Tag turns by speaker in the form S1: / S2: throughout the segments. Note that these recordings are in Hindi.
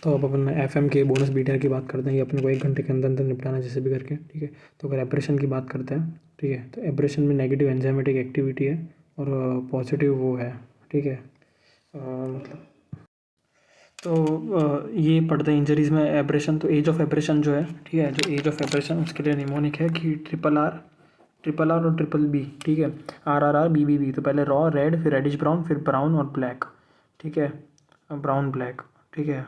S1: तो अब अपन FM के बोनस बीटा की बात करते हैं। ये अपने को 1 घंटे के अंदर अंदर निपटाना है जैसे भी करके, ठीक है। तो अगर एब्रेशन की बात करते हैं, ठीक है, तो एब्रेशन में नेगेटिव एंजाइमेटिक एक्टिविटी है और पॉजिटिव वो है, ठीक है। मतलब तो ये पढ़ते हैं इंजरीज़ में एब्रेशन। तो एज ऑफ एब्रेशन जो है, ठीक है, जो एज ऑफ एब्रेशन उसके लिए निमोनिक है कि RRR और BBB, ठीक है। RRR BBB, तो पहले रॉ रेड, फिर रेडिश ब्राउन, फिर ब्राउन और ब्लैक, ठीक है, ब्राउन ब्लैक, ठीक है,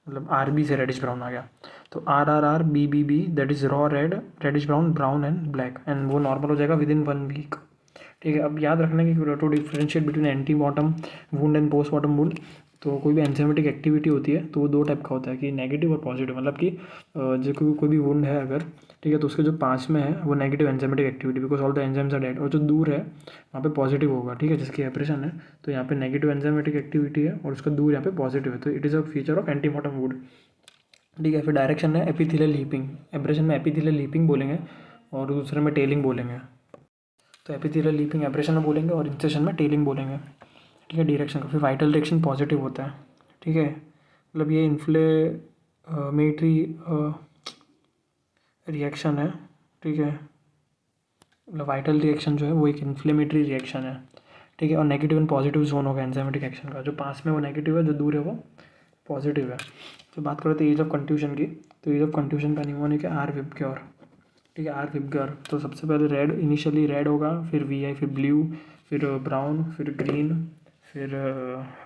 S1: मतलब RB से रेडिश ब्राउन आ गया। तो RRR BBB that is raw red, reddish brown, brown and black, and वो नॉर्मल हो जाएगा विदिन 1 वीक, ठीक है। अब याद रखना कि to differentiate between ante mortem wound and post mortem wound, तो कोई भी एंजाइमेटिक एक्टिविटी होती है तो वो 2 टाइप का होता है कि नेगेटिव और पॉजिटिव। मतलब कि जो कोई भी वुंड है अगर, ठीक है, तो उसके जो पास में है वो negative enzymatic activity because all the enzymes are dead, और जो दूर है वहाँ पे पॉजिटिव होगा, ठीक है। जिसकी एब्रेशन है तो यहाँ पे नेगेटिव एंजाइमेटिक एक्टिविटी है और उसका दूर यहाँ पे पॉजिटिव है, तो it is a feature of anti mortem would, ठीक है। फिर डायरेक्शन है एपिथेलियल हीपिंग, एब्रेशन में एपिथेलियल हीपिंग बोलेंगे और दूसरे में टेलिंग बोलेंगे। तो एपिथेलियल लीपिंग एब्रेशन में बोलेंगे और इंसेशन में टेलिंग बोलेंगे, ठीक है, डायरेक्शन का। फिर वाइटल डायरेक्शन पॉजिटिव होता है, ठीक है। मतलब ये इन्फ्लेमेटरी रिएक्शन है, ठीक है। मतलब वाइटल रिएक्शन जो है वो एक इन्फ्लेमेटरी रिएक्शन है, ठीक है। और नेगेटिव एंड पॉजिटिव जोन होगा एंजाइमेटिक एक्शन का, जो पास में वो नेगेटिव है, जो दूर है वो पॉजिटिव है। तो बात करते हैं एज ऑफ कंट्यूशन की, तो एज ऑफ कंट्यूशन का निमोनिक है R विबग्योर, ठीक है, R विबग्योर। तो सबसे पहले रेड, इनिशियली रेड होगा, फिर VI, फिर ब्लू, फिर ब्राउन, फिर ग्रीन, फिर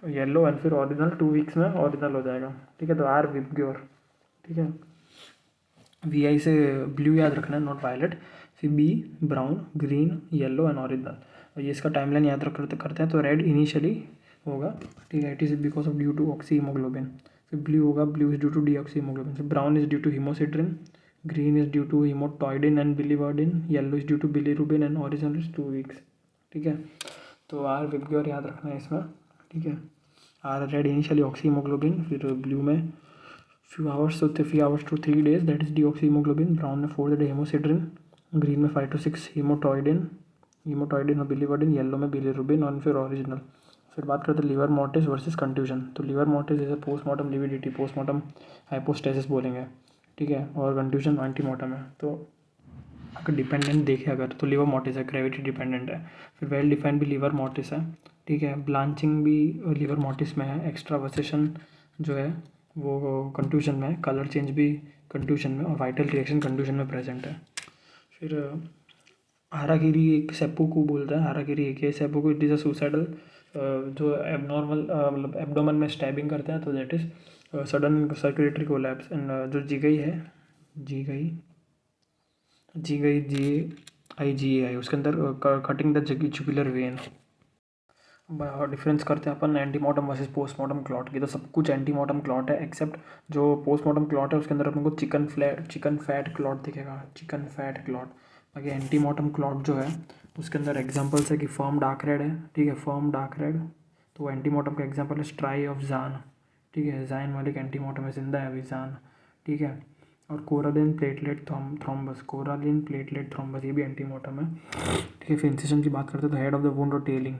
S1: येलो एंड फिर ऑरिजिनल 2 वीक्स में ऑरिजिनल हो जाएगा, ठीक है। तो R विबग्योर, ठीक है। VI से ब्लू याद रखना है, नॉट वायलेट, फिर B brown, green, yellow and original. और ये इसका टाइमलाइन याद रख करते हैं। तो रेड इनिशियली होगा, ठीक है, it is because of due to oxy haemoglobin. फिर ब्लू होगा, blue is due to deoxy haemoglobin. फिर brown is due to haemosiderin, green is due to haematoidin and biliverdin, yellow is due to bilirubin and original is 2 weeks, ठीक है। तो R विबग्योर याद रखना है इसमें, ठीक है। R red initially oxy haemoglobin, फिर ब्लू में few hours to 3 days that is deoxyhemoglobin, brown में 4 day हेमोसिड्रिन, ग्रीन में 5 to 6 हीमोटॉइडिन और बिलीवर्डिन, येलो में बिलीरुबिन और फिर ओरिजिनल। फिर बात करते हैं लीवर मोर्टिस वर्सेस कंट्यूशन। तो लीवर मोर्टिस जैसे पोस्टमार्टम लिविडिटी, पोस्टमार्टम हाइपोस्टेसिस बोलेंगे, ठीक है, और कंट्यूशन एंटीमार्टम है। तो अगर डिपेंडेंट देखें अगर, तो लीवर मोर्टिस है, ग्रेविटी डिपेंडेंट है। फिर वेल डिफाइंड भी लीवर मोर्टिस है, ठीक है। ब्लांचिंग भी लीवर मोर्टिस में है, एक्स्ट्रावर्सेशन जो है वो कंट्यूशन में है, कलर चेंज भी कंट्यूशन में, और वाइटल रिएक्शन कंट्यूशन में प्रेजेंट है। फिर हारागिरी एक सेप्पुकू बोलता है, हारागिरी एक है सेप्पुकू, इट इज़ अ सुसाइडल, जो एबनॉर्मल मतलब एब्डोमन में स्टैबिंग करते हैं, तो that is sudden circulatory collapse. And जो जिगई है, जिगई GIGI उसके अंदर cutting the jugular vein. Difference करते हैं अपन एंटीमॉर्टम वर्सेस पोस्टमॉर्टम क्लॉट की। तो सब कुछ एंटीमॉर्टम क्लॉट है एक्सेप्ट जो पोस्टमॉर्टम क्लॉट है उसके अंदर अपन को चिकन फैट क्लॉट दिखेगा, चिकन फैट क्लॉट। बाकी एंटीमॉर्टम क्लॉट जो है उसके अंदर एग्जांपल्स है कि फर्म डार्क रेड है, ठीक है, फर्म डार्क रेड, तो एंटीमॉर्टम का एग्जांपल है स्ट्राई ऑफ जान, ठीक है, जाइन वाले एंटीमॉर्टम है, जिंदा है अभी जान, ठीक है। और कोरालिन प्लेटलेट थ्रोम्बस, कोरालिन प्लेटलेट थ्रोम्बस ये भी एंटीमॉर्टम है, ठीक है। फिर इंसिशन की बात करते हैं तो हेड ऑफ द वुंड और टेलिंग,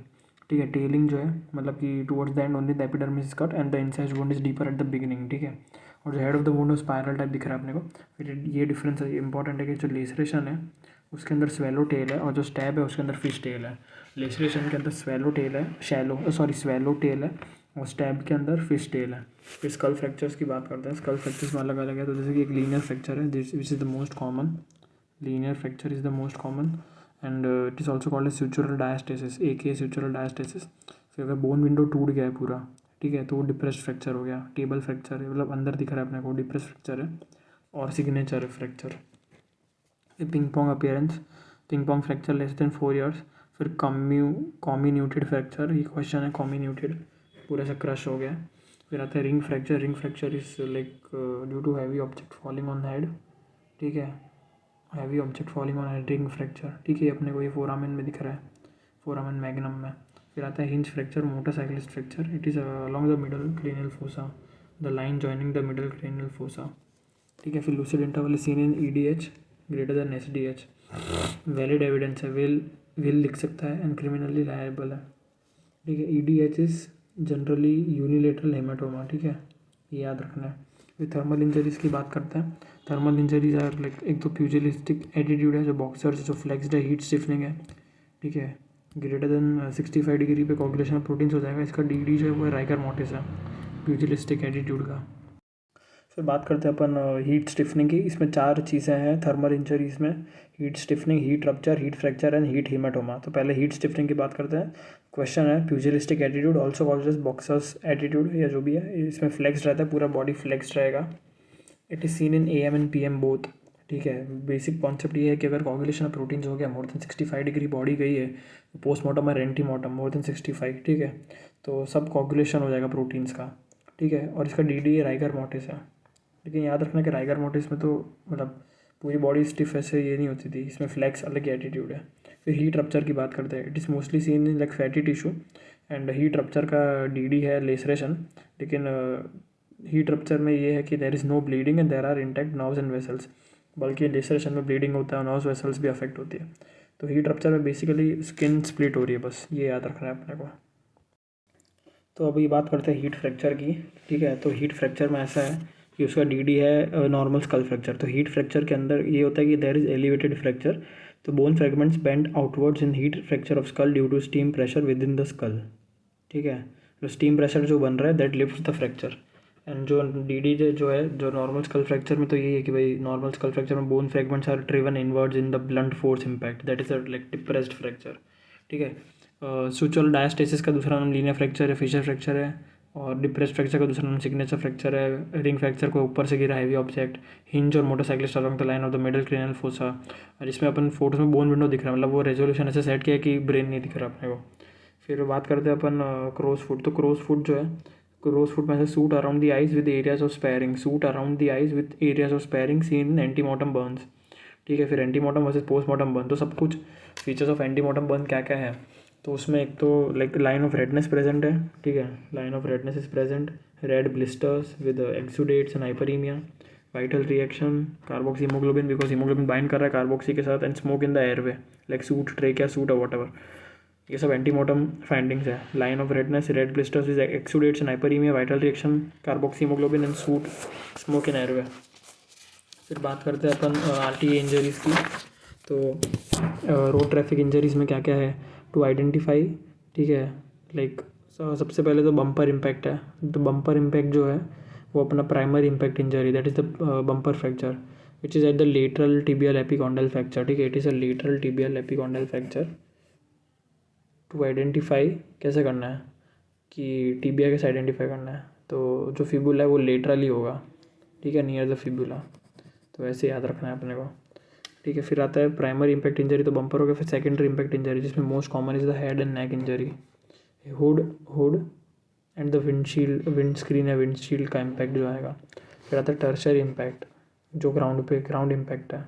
S1: ठीक है। टेलिंग जो है मतलब कि towards the end only the epidermis is cut and the inside wound is deeper at the beginning, ठीक है। और जो head of the wound spiral type दिख रहा है अपने को। फिर ये डिफरेंस है, इंपॉर्टेंट है कि जो लेसरेशन है उसके अंदर स्वेलो टेल है और जो स्टैब है उसके अंदर फिश टेल है। लेसरेशन के अंदर स्वेलो टेल है, स्वेलो टेल है, और स्टैब के अंदर फिश टेल है। फिर स्कल फ्रैक्चर्स की बात करते हैं, स्कल फ्रैक्चर्स में अलग अलग है। तो जैसे कि एक लीनियर फ्रैक्चर है which is the most common, linear fracture is the most common and it is also called sutural diastasis, AK sutural diastasis. फिर अगर बोन विंडो टूट गया है पूरा, ठीक है, तो वो डिप्रेस्ड फ्रैक्चर हो गया। टेबल फ्रैक्चर है, मतलब अंदर दिख रहा है अपने को, डिप्रेस्ड फ्रैक्चर है। और सिग्नेचर है फ्रैक्चर। फिर ping pong appearance, ping pong fracture less than 4 years। फिर कॉम्यून्यूटेड फ्रैक्चर, ये क्वेश्चन है, कॉम्यून्यूटेड पूरा सा क्रश हो गया। फिर आता है ring fracture, ring fracture is like due to heavy object falling on head, ठीक है, heavy object falling on head, ring fracture, ठीक है। अपने को ये फोरामेन में दिख रहा है, फोरामेन मैग्नम में। फिर आता है hinge fracture, motorcyclist fracture, it is along the middle cranial fossa, the line joining the middle cranial fossa, ठीक है। फिर lucid interval is seen in EDH greater than SDH। Valid evidence है, विल लिख सकता है एंड क्रिमिनली लायबल है, ठीक है। EDH is generally unilateral haematoma, ठीक है, ये याद रखना है। फिर थर्मल इंजरीज़ की बात करते हैं। थर्मल इंजरीज आर लाइक, एक तो प्यूजिलिस्टिक एटीट्यूड है जो बॉक्सर्स, जो फ्लेक्स्ड है, हीट स्टिफनिंग है, ठीक है, ग्रेटर देन 65 डिग्री पे कोगुलेशन ऑफ प्रोटीन्स हो जाएगा। इसका डी जो है वो राइगर मोटिस है प्यूजिलिस्टिक एटीट्यूड का। फिर बात करते हैं अपन हीट स्टिफनिंग की। इसमें 4 चीज़ें हैं थर्मल इंजरीज में: heat stiffening, heat rupture, heat fracture and heat haematoma. तो पहले हीट स्टिफनिंग की बात करते हैं। क्वेश्चन है, pugilistic attitude also called as boxers attitude, या जो भी है, इसमें फ्लेक्स्ड रहता है, पूरा बॉडी फ्लेक्स्ड रहेगा। It is seen in AM and PM both, ठीक है। बेसिक कॉन्सेप्ट ये है कि अगर कोगुलेशन ऑफ प्रोटीन्स हो गया, मोर देन 65 डिग्री बॉडी गई है, पोस्टमार्टम और एंटीमार्टम मोर देन 65, ठीक है, तो सब कोगुलेशन हो जाएगा प्रोटीन्स का, ठीक है। और इसका DD राइगर मोटिस है। लेकिन याद रखना कि राइगर मोटिस में तो मतलब पूरी बॉडी स्टिफ ऐसे ये नहीं होती थी, इसमें फ्लैक्स अलग ही एटीट्यूड है। फिर हीट रप्चर की बात करते हैं। It is mostly seen in like fatty tissue, and heat rupture का DD है लेसरेशन। लेकिन हीट रप्चर में ये है कि there is no bleeding and there are intact nerves and vessels, बल्कि लेसरेशन में ब्लीडिंग होता है और नर्व्स वेसल्स भी अफेक्ट होती है। तो हीट रप्चर में बेसिकली स्किन स्प्लिट हो रही है, बस ये याद रखना है अपने को। तो अभी बात करते हैं हीट फ्रैक्चर की, ठीक है। तो हीट फ्रैक्चर में ऐसा है कि उसका DD है नॉर्मल स्कल फ्रैक्चर। तो हीट फ्रैक्चर के अंदर ये होता है कि देयर इज एलिवेटेड फ्रैक्चर, तो bone fragments bend outwards in heat fracture of skull due to steam pressure within the skull, ठीक है। तो स्टीम प्रेशर जो बन रहा है that lifts the fracture. And जो DD जो है, जो नॉर्मल स्कल फ्रैक्चर में, तो यही है कि भाई नॉर्मल स्कल फ्रैक्चर में bone fragments are driven inwards in the blunt force impact, that is like depressed fracture, ठीक है। स्विचुअल डायस्टेसिस का दूसरा नाम लीनियर फ्रैक्चर है, फिशर फ्रैक्चर है। और डिप्रेस्ड फ्रैक्चर का दूसरा नाम सिग्नेचर फ्रैक्चर है। रिंग फ्रैक्चर को ऊपर से गिरा हैवी ऑब्जेक्ट, हिंज और motorcyclist along the line of the middle cranial fossa. और इसमें अपन फोटोज में बोन विंडो दिख रहा है, मतलब वो रेजोल्यूशन ऐसे सेट किया है कि ब्रेन नहीं दिख रहा अपने को। फिर बात करते हैं अपन क्रोज फुट। तो क्रोज फुट जो है, क्रोज फुट में से suit around the eyes with areas of sparring, suit around the eyes with areas of sparring seen in antemortem Burns, ठीक है। फिर एंटीमॉर्टम वर्सेस पोस्टमॉर्टम बर्न। तो सब कुछ फीचर्स ऑफ एंटीमॉर्टम बर्न क्या क्या है, तो उसमें एक तो like line of redness present है, ठीक है, line of redness is present, red blisters with exudates and hyperaemia, vital reaction, carboxy haemoglobin because haemoglobin bind कर रहा है कार्बोक्सी के साथ, and smoke in the airway like soot track या सूट और वॉटएवर। ये सब एंटीमॉर्टम फाइंडिंग्स है। Line of redness, red blisters with exudates and hyperaemia, vital reaction, carboxy haemoglobin and soot, smoke in airway. फिर बात करते हैं अपन RTA इंजरीज़ की। तो रोड ट्रैफिक इंजरीज़ में क्या क्या है टू आइडेंटिफाई, ठीक है, लाइक सबसे पहले तो बम्पर इम्पैक्ट है। तो बम्पर इम्पैक्ट जो है वो अपना primary impact injury, that is the bumper fracture which is at the lateral tibial epicondylar fracture, ठीक है, it is a lateral tibial epicondylar fracture. To identify कैसे करना है कि टिबिया कैसे आइडेंटिफाई करना है, तो जो फिबुला है वो लेटरली होगा, ठीक है, नियर द फिबुला, तो ऐसे याद रखना है अपने को, ठीक है। फिर आता है प्राइमरी इम्पैक्ट इंजरी, तो बम्पर हो गया। फिर सेकेंडरी इम्पैक्ट इंजरी जिसमें most common is the head and neck injury, hood and the wind screen या विंडशील्ड का इम्पैक्ट जो आएगा। फिर आता है टर्शरी इम्पैक्ट जो ग्राउंड इम्पैक्ट है,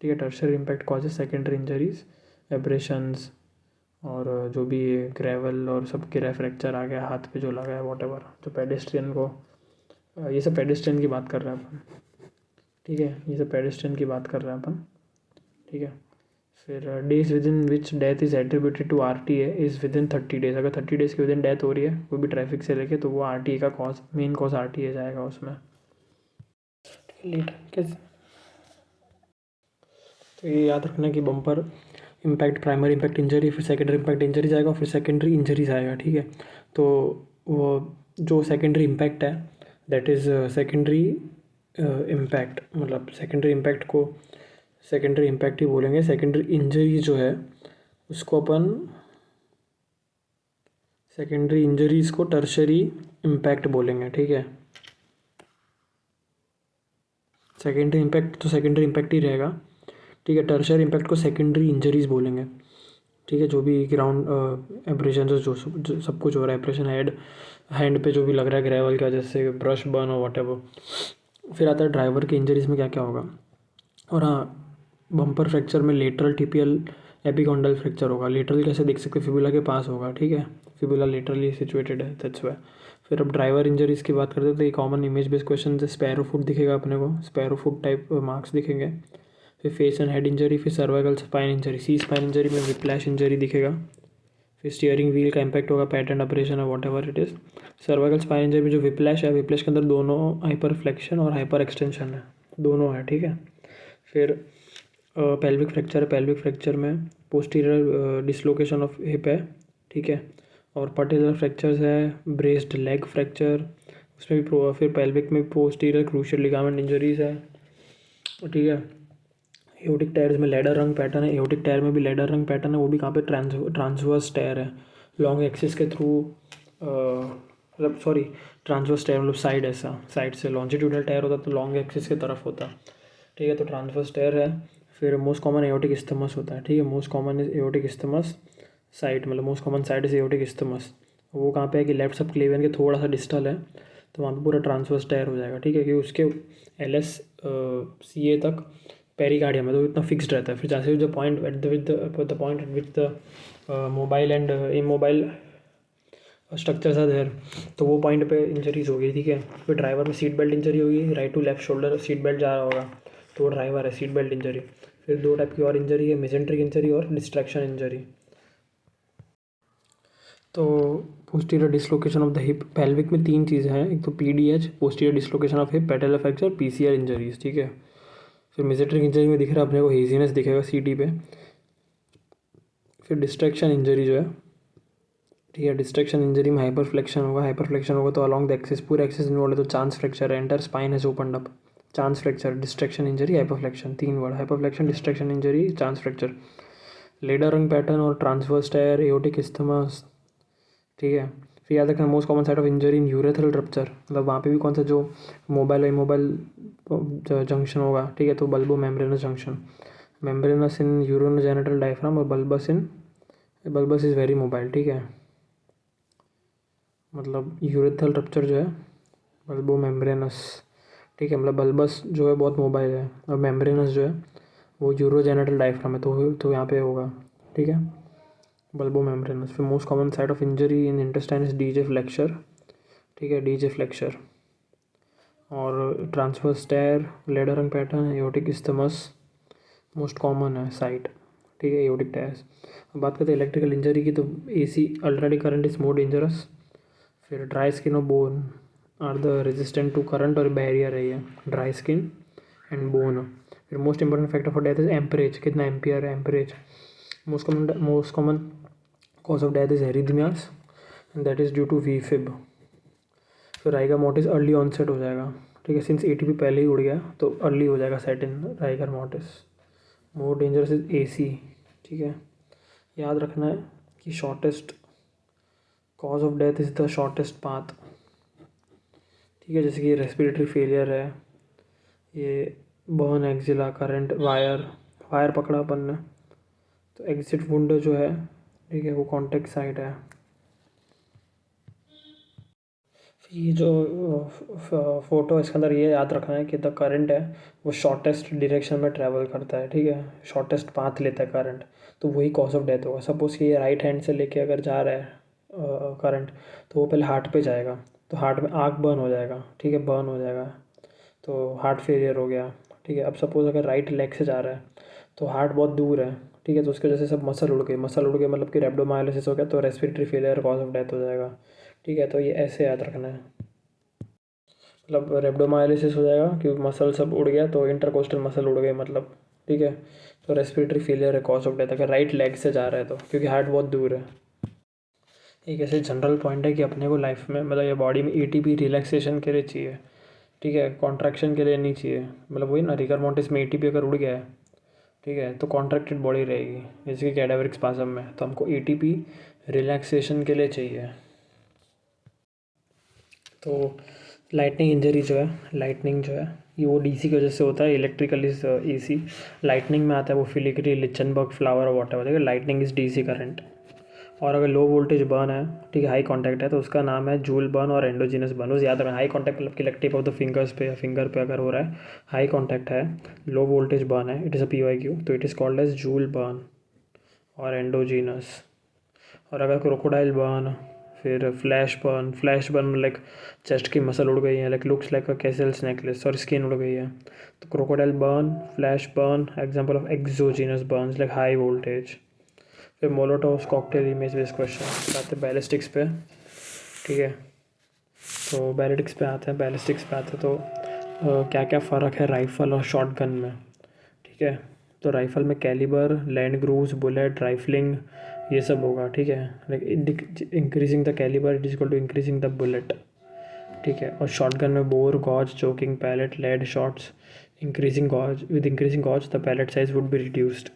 S1: ठीक है। Tertiary impact causes secondary injuries, aberrations, और जो भी ग्रेवल और सब गिरा, फ्रैक्चर आ गया हाथ पे जो लगा है, वॉटेवर, जो पेडेस्ट्रियन को, ये सब पेडेस्ट्रियन की बात कर रहे हैं अपन, ठीक है, ये सब पेडेस्ट्रियन की बात कर रहे हैं अपन, ठीक है। फिर days within which death is attributed to RTA is within 30 days. अगर 30 डेज़ के विद इन डेथ हो रही है कोई भी ट्रैफिक से लेके, तो वो RTA का कॉज, मेन कॉज RTA जाएगा उसमें, कैसे। तो ये याद रखना कि bumper impact, primary impact injury, फिर सेकेंडरी इम्पैक्ट इंजरी जाएगा, फिर सेकेंडरी इंजरीज आएगा, ठीक है। तो वो जो सेकेंडरी इम्पैक्ट है दैट इज़ सेकेंडरी इम्पैक्ट, मतलब सेकेंडरी इम्पैक्ट को सेकेंडरी इम्पैक्ट ही बोलेंगे। सेकेंडरी इंजरी जो है उसको अपन, सेकेंडरी इंजरीज़ को टर्शरी इम्पैक्ट बोलेंगे, ठीक है। सेकेंडरी इम्पैक्ट तो सेकेंडरी इम्पैक्ट ही रहेगा, ठीक है। टर्शरी इम्पैक्ट को सेकेंडरी इंजरीज़ बोलेंगे, ठीक है। जो भी ग्राउंड एब्रेशन जो सब कुछ हो रहा है, एब्रेशन हैंड पे जो भी लग रहा है ग्रेवल की वजह से, ब्रश बर्न और वॉटेवर। फिर आता है ड्राइवर के इंजरीज़ में क्या क्या होगा। और हाँ, बम्पर फ्रैक्चर में लेटरल टिपियल एपिकॉन्डल फ्रैक्चर होगा। लेटरल कैसे देख सकते, फिबुला के पास होगा, ठीक है, फिबुला लेटरली सिचुएटेड है, दैट्स व्हाई। फिर अब ड्राइवर इंजरीज़ की बात करते हैं, तो ये कॉमन इमेज बेस्ड क्वेश्चन है। स्पैरो फुट दिखेगा अपने को, स्पैरो फुट टाइप मार्क्स दिखेंगे। फिर फेस एंड हेड इंजरी, फिर सर्वाइकल स्पाइन इंजरी, सी स्पाइन इंजरी में विप्लैश इंजरी दिखेगा। फिर स्टीयरिंग व्हील का इम्पैक्ट होगा, पैटर्न ऑपरेशन है, what ever it is. Cervical spine injury में जो विप्लैश है, विप्लैश के अंदर दोनों हाइपर फ्लेक्शन और हाइपर एक्सटेंशन है, दोनों है, ठीक है। फिर पेल्विक फ्रैक्चर है, पेल्विक फ्रैक्चर में पोस्टीरियर डिसलोकेशन ऑफ हिप है, ठीक है। और पर्टिकुलर फ्रैक्चर्स है, ब्रेस्ड लेग फ्रैक्चर, उसमें भी फिर पेल्विक में पोस्टीरियर क्रूशियल लिगामेंट इंजरीज है, ठीक है। एओटिक टायर्स में लैडर रंग पैटर्न है, एओटिक टायर में भी लैडर रंग पैटर्न है, वो भी कहाँ पे ट्रांसवर्स टायर है, लॉन्ग एक्सिस के थ्रू, मतलब सॉरी ट्रांसवर्स टायर मतलब साइड, ऐसा साइड से लॉन्जिट्यूडल टायर होता तो लॉन्ग एक्सिस की तरफ होता, ठीक है। तो ट्रांसवर्स टायर है। फिर मोस्ट कॉमन एओटिक इस्थमस होता है, ठीक है, most common is aortic isthmus site, मतलब most common site is aortic isthmus. वो कहाँ पे है कि लेफ्ट सब क्लेवियन के थोड़ा सा डिस्टल है, तो वहाँ पे पूरा ट्रांसवर्स टायर हो जाएगा, ठीक है, क्योंकि उसके LS CA तक पेरिकार्डियम है, तो इतना फिक्स्ड रहता है। फिर जैसे जो point at the point at which the mobile and immobile structures are there, तो वो पॉइंट पे इंजरीज होगी, ठीक है। फिर ड्राइवर में सीट बेल्ट इंजरी होगी, right to left shoulder seat belt जा रहा होगा, तो वो ड्राइवर है, सीट बेल्ट इंजरी। फिर दो टाइप की और इंजरी है, मेजेंट्रिक इंजरी और डिस्ट्रैक्शन इंजरी। तो posterior dislocation of the hip, pelvic में 3 चीज़ें हैं, एक तो PDH posterior dislocation of hip, patellar fracture, PCR injuries, ठीक है। फिर मेजेंट्रिक इंजरी में दिख रहा है अपने को हेजीनेस दिखेगा CT पे। फिर डिस्ट्रैक्शन इंजरी जो है, ठीक है, डिस्ट्रैक्शन इंजरी में हाइपर फ्लेक्शन होगा तो अलॉन्ग द एक्सिस, पूरा एक्सिस इन्वॉल्व है, तो चांस फ्रैक्चर है, entire spine has opened up, chance fracture, distraction injury, hyperflexion, 3 word, hyperflexion, distraction injury, chance fracture. Ladder rung pattern और ट्रांसवर्स टायर, एओटिक इस्थमस, ठीक है। फिर याद रखना most common site of injury in urethral rupture, मतलब वहाँ पे भी कौन सा जो मोबाइल इमोबाइल जंक्शन होगा, ठीक है, तो बल्बो मेम्ब्रेनस जंक्शन, मेम्ब्रेनस इन यूरोजेनिटल डायफ्राम और बल्बस इज़ वेरी मोबाइल, ठीक है। मतलब यूरेथ्रल रप्चर जो है बल्बो मेम्ब्रेनस, ठीक है, मतलब बल्बस जो है बहुत मोबाइल है, और मेम्ब्रेनस जो है वो यूरोजेनिटल डायफ्राम है, तो यहाँ पे होगा, ठीक है, बल्बो मेम्ब्रेनस। फिर most common site of injury in intestine is DJ flexure, ठीक है, DJ फ्लेक्चर। और transverse tyre, ladder rung pattern, aortic isthmus most common है साइट, ठीक है, एओटिक टायर्स। अब बात करते हैं इलेक्ट्रिकल इंजरी की, तो AC alternating current is more dangerous. फिर ड्राई स्किन और bone are the resistant to current, और बैरियर है ये ड्राई स्किन एंड बोन। फिर most important factor for death is amperage, कितना एम्पियर है amperage. Most common cause of death is arrhythmias and that is due to VFib। फिर राइगर मोटिस अर्ली ऑनसेट हो जाएगा, ठीक है, सिंस ATP पहले ही उड़ गया तो अर्ली हो जाएगा set in rigor mortise. More dangerous is AC, ठीक है। याद रखना है कि shortest cause of death is the shortest path, ठीक है, जैसे कि रेस्पिरेटरी फेलियर है, ये बर्न एक्जिला, करंट वायर पकड़ा अपन ने, तो एग्जिट वुंड जो है, ठीक है, वो कॉन्टेक्ट साइट है। ये जो फोटो इसके अंदर ये याद रखना है कि द करंट है वो शॉर्टेस्ट डायरेक्शन में ट्रैवल करता है, ठीक है, शॉर्टेस्ट पाथ लेता है करंट, तो वही कॉज ऑफ डेथ होगा। सपोज़ कि ये राइट हैंड से लेके अगर जा रहा है करंट, तो वो पहले हार्ट पे जाएगा, तो हार्ट में आग बर्न हो जाएगा, ठीक है, बर्न हो जाएगा, तो हार्ट फेलियर हो गया, ठीक है। अब सपोज़ अगर राइट लेग से जा रहा है, तो हार्ट बहुत दूर है, ठीक है, तो उसकी वजह से सब मसल उड़ गए मतलब कि रेब्डोमायोलिसिस हो गया, तो respiratory failure cause of death हो जाएगा, ठीक है। तो ये ऐसे याद रखना है, मतलब रेब्डोमायोलिसिस हो जाएगा क्योंकि मसल सब उड़ गया, तो इंटरकोस्टल मसल उड़ गए मतलब, ठीक है। तो रेस्पिरेटरी फेलियर है कॉज ऑफ डेथ अगर राइट लेग से जा रहा है तो, क्योंकि हार्ट बहुत दूर है। एक ऐसे जनरल पॉइंट है कि अपने को लाइफ में मतलब ये बॉडी में ATP रिलैक्सेशन के लिए चाहिए, ठीक है, कॉन्ट्रैक्शन के लिए नहीं चाहिए। मतलब वही ना, रिगर मोर्टिस में ATP अगर उड़ गया है, ठीक है, तो कॉन्ट्रैक्टेड बॉडी रहेगी, जैसे कि कैडावरिक स्पाज्म में, तो हमको ATP रिलैक्सेशन के लिए चाहिए। तो लाइटनिंग इंजरी जो है, लाइटनिंग जो है ये वो DC की वजह से होता है, इलेक्ट्रिकल इज AC, लाइटनिंग में आता है वो फिलिग्री, लिचनबर्ग फ्लावर और वॉट एवर, देखिए लाइटनिंग इज DC करंट। और अगर लो वोल्टेज बर्न है, ठीक है, हाई कॉन्टैक्ट है, तो उसका नाम है जूल बर्न और एंडोजिनस बर्न। उस याद रखना, हाई कॉन्टैक्ट मतलब कि leg tip of the fingers पे या फिंगर पे अगर हो रहा है, हाई कॉन्टैक्ट है, लो वोल्टेज बर्न है, इट इज़ अ PYQ, तो it is called as joule burn और एंडोजिनस। और अगर क्रोकोडाइल बर्न, फिर फ्लैश बर्न लाइक चेस्ट की मसल उड़ गई है, like looks like a Casal's necklace और स्किन उड़ गई है, तो crocodile burn, flash burn example of exogenous burns like high voltage. फिर Molotov's cocktail image based question आते हैं बैलिस्टिक्स पे, ठीक है। तो बैलिस्टिक्स पे आते हैं तो क्या क्या फ़र्क है राइफ़ल और शॉट गन में, ठीक है। तो राइफ़ल में calibre, land grooves, bullet, rifling ये सब होगा, ठीक है। Like increasing the calibre it is equal to increasing the bullet, ठीक है। और शॉट गन में bore, gauge, choking, pellet, lead shots, increasing gauge with increasing gauge the pellet size would be reduced.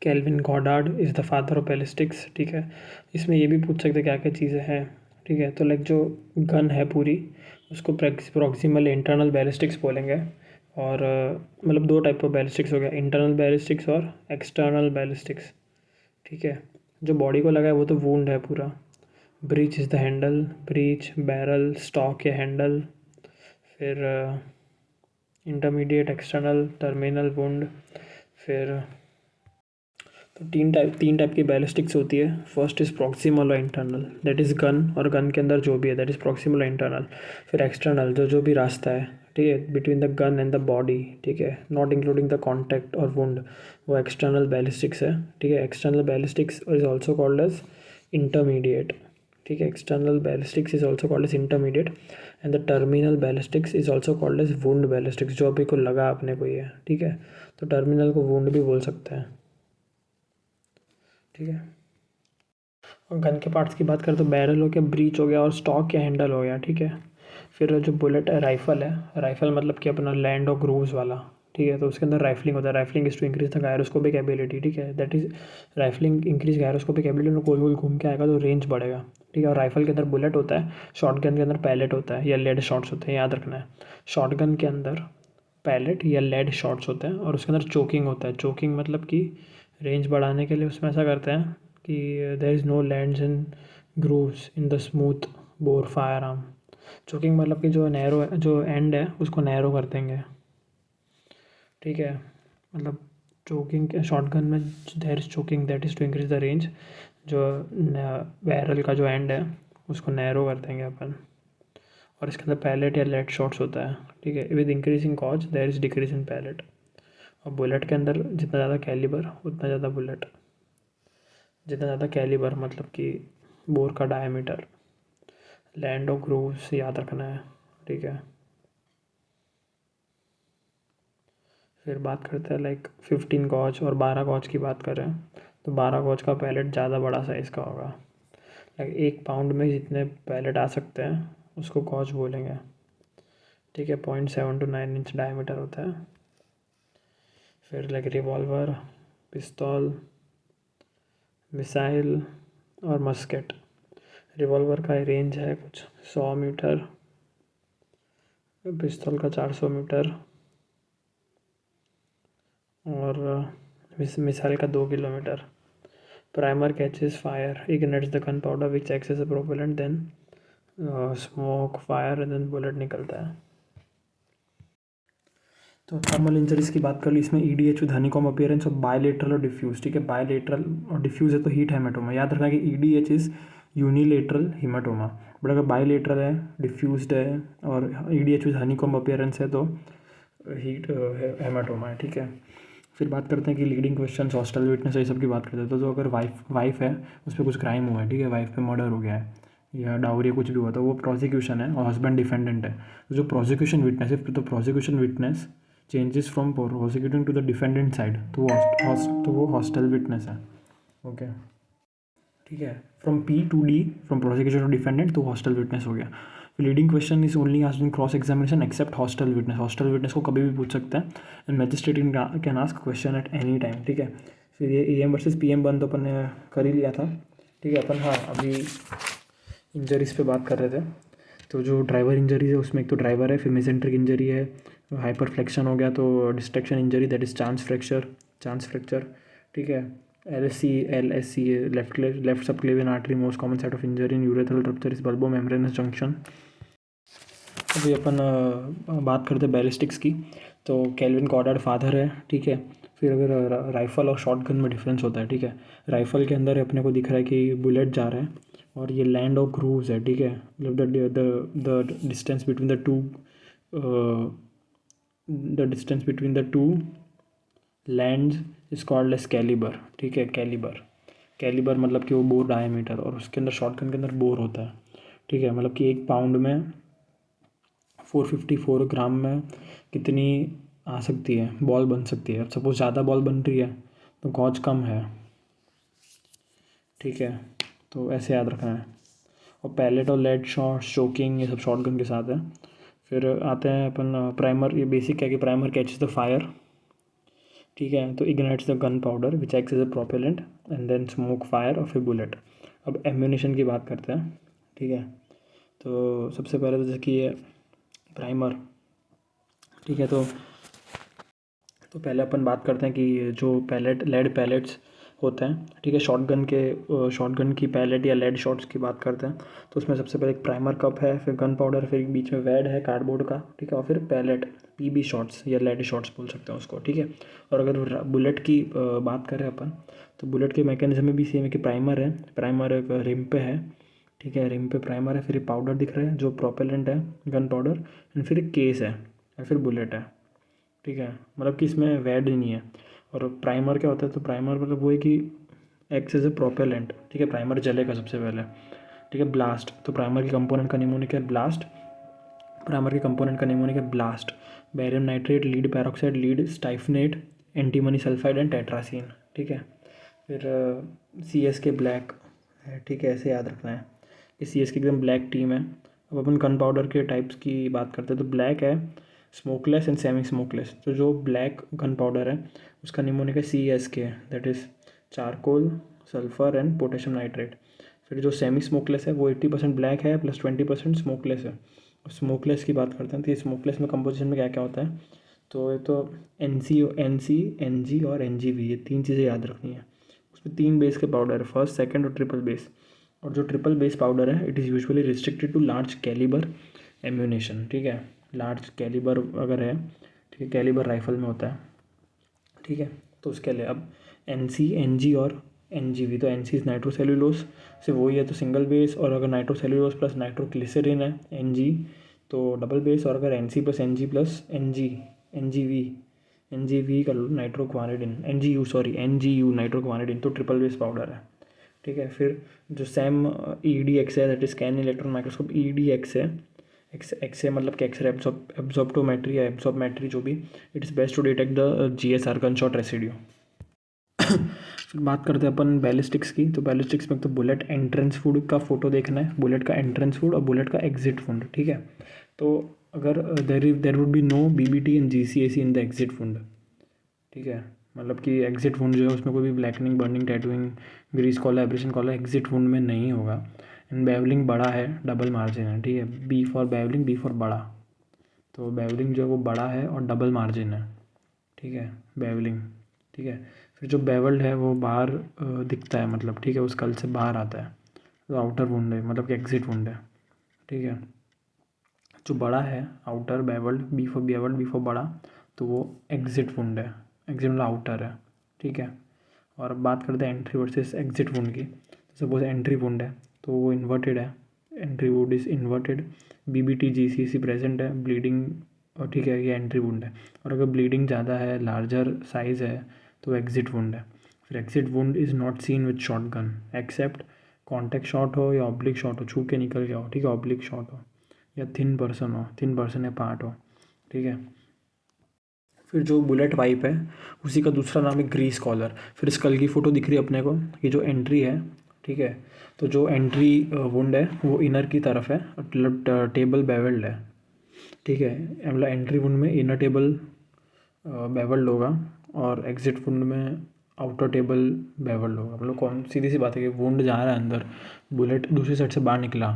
S1: Calvin Goddard is the father of ballistics, ठीक है। इसमें ये भी पूछ सकते क्या क्या चीज़ें हैं, ठीक है। तो लाइक जो गन है पूरी उसको प्रॉक्सिमल इंटरनल बैलिस्टिक्स बोलेंगे। और मतलब दो टाइप ऑफ बैलिस्टिक्स हो गया, इंटरनल बैलिस्टिक्स और एक्सटर्नल बैलिस्टिक्स, ठीक है। जो बॉडी को लगा है वो तो वुंड है पूरा। Breach is the handle, breach, barrel, stock या हैंडल, फिर इंटरमीडिएट, एक्सटर्नल, टर्मिनल, वुंड। फिर तो तीन टाइप की बैलिस्टिक्स होती है। फर्स्ट इज़ प्रॉक्सिमल और इंटरनल, दैट इज़ गन, और गन के अंदर जो भी है दैट इज़ प्रॉक्सिमल और इंटरनल। फिर एक्सटर्नल, जो भी रास्ता है, ठीक है, between the gun and the body, ठीक है, नॉट इंक्लूडिंग द कॉन्टैक्ट और वुंड, वो एक्सटर्नल बैलिस्टिक्स है, ठीक है। External ballistics is also called as intermediate, ठीक है। External ballistics is also called as intermediate and the terminal ballistics is also called as wound ballistics, जो अभी को लगा अपने को ये, ठीक है। तो टर्मिनल को वुंड भी बोल सकते हैं, ठीक है। और गन के पार्ट्स की बात करें तो बैरल हो गया, ब्रीच हो गया और स्टॉक या हैंडल हो गया, ठीक है। फिर जो बुलेट है, राइफ़ल है, राइफ़ल मतलब कि अपना लैंड और ग्रूव्स वाला, ठीक है। तो उसके अंदर राइफलिंग होता है, rifling is to increase the gyroscopic ability, ठीक है। That is rifling increase gyroscopic ability, गोल गोल घूम के आएगा तो रेंज बढ़ेगा, ठीक है। और राइफल के अंदर बुलेट होता है, शॉर्ट गन के अंदर पैलेट होता है या लेड शॉट्स होते हैं, याद रखना है। शॉर्ट गन के अंदर पैलेट या लेड शॉट्स होते हैं और उसके अंदर चोकिंग होता है। चोकिंग मतलब कि रेंज बढ़ाने के लिए उसमें ऐसा करते हैं कि there is no lands in grooves in the smooth bore firearm. Choking मतलब कि जो नैरो जो एंड है उसको नैरो कर देंगे, ठीक है। मतलब चोकिंग शॉर्ट गन में there is choking that is to increase the range, जो बैरल का जो एंड है उसको नैरो कर देंगे अपन। और इसके अंदर पैलेट या लेड शॉट्स होता है, ठीक है। With increasing cause there is decrease in pellet. और बुलेट के अंदर जितना ज़्यादा कैलिबर उतना ज़्यादा बुलेट, जितना ज़्यादा कैलिबर मतलब कि बोर का डायमीटर, लैंड और ग्रूव्स याद रखना है, ठीक है। फिर बात करते हैं लाइक 15 गॉज और 12 गॉज की बात करें तो 12 गॉज का पैलेट ज़्यादा बड़ा साइज़ का होगा। लाइक 1 पाउंड में जितने पैलेट आ सकते हैं उसको गॉज बोलेंगे, ठीक है। 0.7 to 9 इंच डायमीटर होता है। फिर लाइक रिवॉल्वर, पिस्तौल, मिसाइल और मस्केट। रिवॉल्वर का रेंज है कुछ 100 मीटर, पिस्तौल का 400 मीटर और मिसाइल का 2 kilometre. Primer catches fire, ignites the gun powder which acts as a propellant, then smoke, fire and then bullet निकलता है। तो थर्मल इंजरीज की बात कर ली, इसमें ईडीएच with honeycomb appearance of bilateral और डिफ्यूज, ठीक है। बायलेटरल और डिफ्यूज है तो हीट हेमाटोमा, याद रखना कि ईडीएच इज यूनिलेटरल हेमाटोमा, बट अगर बायलेटरल है, डिफ्यूज्ड है और ईडीएच विद हनीकॉम अपीयरेंस है तो हीट हेमाटोमा है, ठीक है। फिर बात करते हैं कि लीडिंग क्वेश्चन, हॉस्टल विटनेस ये सब की बात करते हैं। तो जो अगर वाइफ है उस पर कुछ क्राइम हुआ है, ठीक है, वाइफ पे मर्डर हो गया है या डाउरी कुछ भी हुआ तो वो प्रोसिक्यूशन है और हस्बैंड डिफेंडेंट है। तो जो प्रोसिक्यूशन विटनेस है, तो prosecution witness changes from prosecuting to the defendant side तो वो हॉस्टल विटनेस है, ओके, ठीक है। From P to D, from prosecution to defendant तो हॉस्टल विटनेस हो गया। Leading question is only asked in cross examination except hostile witness, hostile witness को कभी भी पूछ सकते हैं and magistrate can ask question at any time, ठीक है। फिर ये एएम वर्सेस पीएम बंद तो अपन ने कर ही लिया था, ठीक है। अपन हाँ अभी इंजरीज पे बात कर रहे थे। तो जो ड्राइवर इंजरी है उसमें एक तो ड्राइवर है, फिर मेसेंट्रिक इंजरी है, हाइपर फ्लेक्शन हो गया तो distraction injury that is chance fracture, ठीक है। LSC left subclavian artery, most common site of injury in urethral rupture is bulbo membranes junction. अभी अपन बात करते हैं बैलिस्टिक्स की। तो केल्विन गॉडार्ड फादर है, ठीक है। फिर अगर राइफ़ल और शॉर्ट गन में डिफरेंस होता है, ठीक है। राइफ़ल के अंदर अपने को दिख रहा है कि बुलेट जा रहा है और ये लैंड और ग्रूव्स है, ठीक है। मतलब the distance between the two lands is called as calibre, ठीक है, कैलिबर। कैलिबर मतलब कि वो बोर डायमीटर, और उसके अंदर शॉटगन के अंदर बोर होता है, ठीक है। मतलब कि 1 पाउंड में 454 ग्राम में कितनी आ सकती है बॉल बन सकती है। अब सपोज ज़्यादा बॉल बन रही है तो गॉज कम है, ठीक है। तो ऐसे याद रखना है। और पैलेट और लेड शॉट चोकिंग ये सब शॉटगन के साथ है। फिर आते हैं अपन प्राइमर। ये बेसिक है कि प्राइमर कैचेस द फायर, ठीक है। तो ignites the gun powder which acts as a propellant and then smoke fire और फिर बुलेट। अब एम्यूनेशन की बात करते हैं, ठीक है। तो सबसे पहले तो जैसे कि ये प्राइमर, ठीक है। तो पहले अपन बात करते हैं कि जो पैलेट लेड पैलेट्स होते हैं, ठीक है, शॉटगन की पैलेट या लेड शॉट्स की बात करते हैं। तो उसमें सबसे पहले एक प्राइमर कप है, फिर गन पाउडर, फिर एक बीच में वैड है कार्डबोर्ड का, ठीक है, और फिर पैलेट पीबी शॉट्स या लेड शॉट्स बोल सकते हैं उसको, ठीक है। और अगर बुलेट की बात करें अपन, तो बुलेट के मैकेनिज्म में भी सेम है कि प्राइमर एक रिम पे है, ठीक है, रिम पे प्राइमर है, फिर पाउडर दिख रहा है जो प्रोपेलेंट है गन पाउडर, एंड फिर एक केस है और फिर बुलेट है, ठीक है। मतलब कि इसमें वैड नहीं है। और प्राइमर क्या होता है, तो प्राइमर मतलब वो है कि एक्ट्स एज ए प्रोपेलेंट, ठीक है। प्राइमर जलेगा सबसे पहले, ठीक है। ब्लास्ट, तो प्राइमर के कंपोनेंट का निमोनिक है ब्लास्ट। प्राइमर के कंपोनेंट का निमोनिक है blast. Barium nitrate, lead peroxide, lead styphnate, antimony sulphide and tetracene, ठीक है। फिर CSK ब्लैक है, ठीक है, ऐसे याद रखना है कि CSK एकदम ब्लैक टीम है। अब अपन गन पाउडर के टाइप्स की बात करते हैं, तो ब्लैक है स्मोकलेस एंड सेमी स्मोकलेस। तो जो ब्लैक गन पाउडर है उसका निमोनिक है CSK, that is charcoal, sulphur and potassium nitrate. फिर जो सेमी स्मोकलेस है वो 80% ब्लैक है प्लस 20% स्मोकलेस है। स्मोकलेस की बात करते हैं, तो ये स्मोकलेस में कंपोजिशन में क्या क्या होता है, तो ये तो NC और NGV, ये 3 चीज़ें याद रखनी है। उसमें 3 बेस के पाउडर है, फर्स्ट सेकंड और ट्रिपल बेस। और जो ट्रिपल बेस पाउडर है it is usually restricted to large calibre ammunition, ठीक है। लार्ज कैलिबर अगर है, ठीक है, कैलिबर राइफल में होता है, ठीक है। तो उसके लिए अब NC, NG और NGV, तो NC इज नाइट्रोसेल्यूलोस से वही है तो सिंगल बेस, और अगर नाइट्रोसेल्यूलोस प्लस नाइट्रोग्लिसरीन है NG तो डबल बेस, और अगर NC plus NG plus NGV कर लो नाइट्रोक्वानिडिन, NGU नाइट्रोक्वानिडिन, तो ट्रिपल बेस पाउडर है, ठीक है। फिर जो SAM EDX है, that is scan electron microscope, EDX है, एक्स है मतलब कि एक्सरे एब्जॉर्प्टोमेट्री या एब्जॉर्बमेट्री जो भी, it is best to detect the GSR gun shot residue. फिर बात करते हैं अपन बैलिस्टिक्स की। तो बैलिस्टिक्स में तो बुलेट एंट्रेंस वुड का फोटो देखना है, बुलेट का एंट्रेंस वुड और बुलेट का एग्जिट वुड, ठीक है। तो अगर there would be no BBT and GCAC in the exit wound, ठीक है। मतलब कि एग्जिट वुंड जो है उसमें कोई भी blackening, burning, tattooing, grease collar, abrasion collar exit wound में नहीं होगा। एंड बेवलिंग बड़ा है, डबल मार्जिन है, ठीक है। B for bevelling, B for बड़ा, तो बेवलिंग जो है वो बड़ा है और डबल मार्जिन है, ठीक है, बेवलिंग, ठीक है। फिर जो बेवल्ड है वो बाहर दिखता है, मतलब ठीक है, उस कल से बाहर आता है, तो आउटर वुंड है, मतलब कि एग्जिट वुंड है, ठीक है। जो बड़ा है आउटर बेवल्ड, बी फॉर बड़ा, तो वो एग्जिट वुंड है, एग्जिट मतलब आउटर है, ठीक है। और अब बात करते हैं एंट्री वर्सेस एग्जिट वुंड की। तो सपोज एंट्री वुंड है तो वो इन्वर्टेड है, entry wound is inverted, BBT GCAC present है, ब्लीडिंग, और ठीक है, ये एंट्री वुंड है। और अगर ब्लीडिंग ज़्यादा है, लार्जर साइज़ है, तो एग्जिट वुंड है। फिर exit wound is not seen with shotgun except contact shot हो या ऑब्लिक शॉट हो, छू के निकल गया हो, ठीक है, ऑब्लिक शॉट हो, या थिन पर्सन या पार्ट हो, ठीक है। फिर जो बुलेट वाइप है उसी का दूसरा नाम है ग्रीस कॉलर। फिर स्कल की फ़ोटो दिख रही है अपने को, ये जो एंट्री है, ठीक है। तो जो एंट्री वुंड है वो इनर की तरफ है, मतलब टेबल बेवल्ड है, ठीक है। मतलब एंट्री वुंड में इनर टेबल बेवल्ड होगा और एग्जिट वुंड में आउटर टेबल बेवल्ड होगा। मतलब कौन, सीधी सी बात है कि वुंड जा रहा है अंदर, बुलेट दूसरी साइड से बाहर निकला,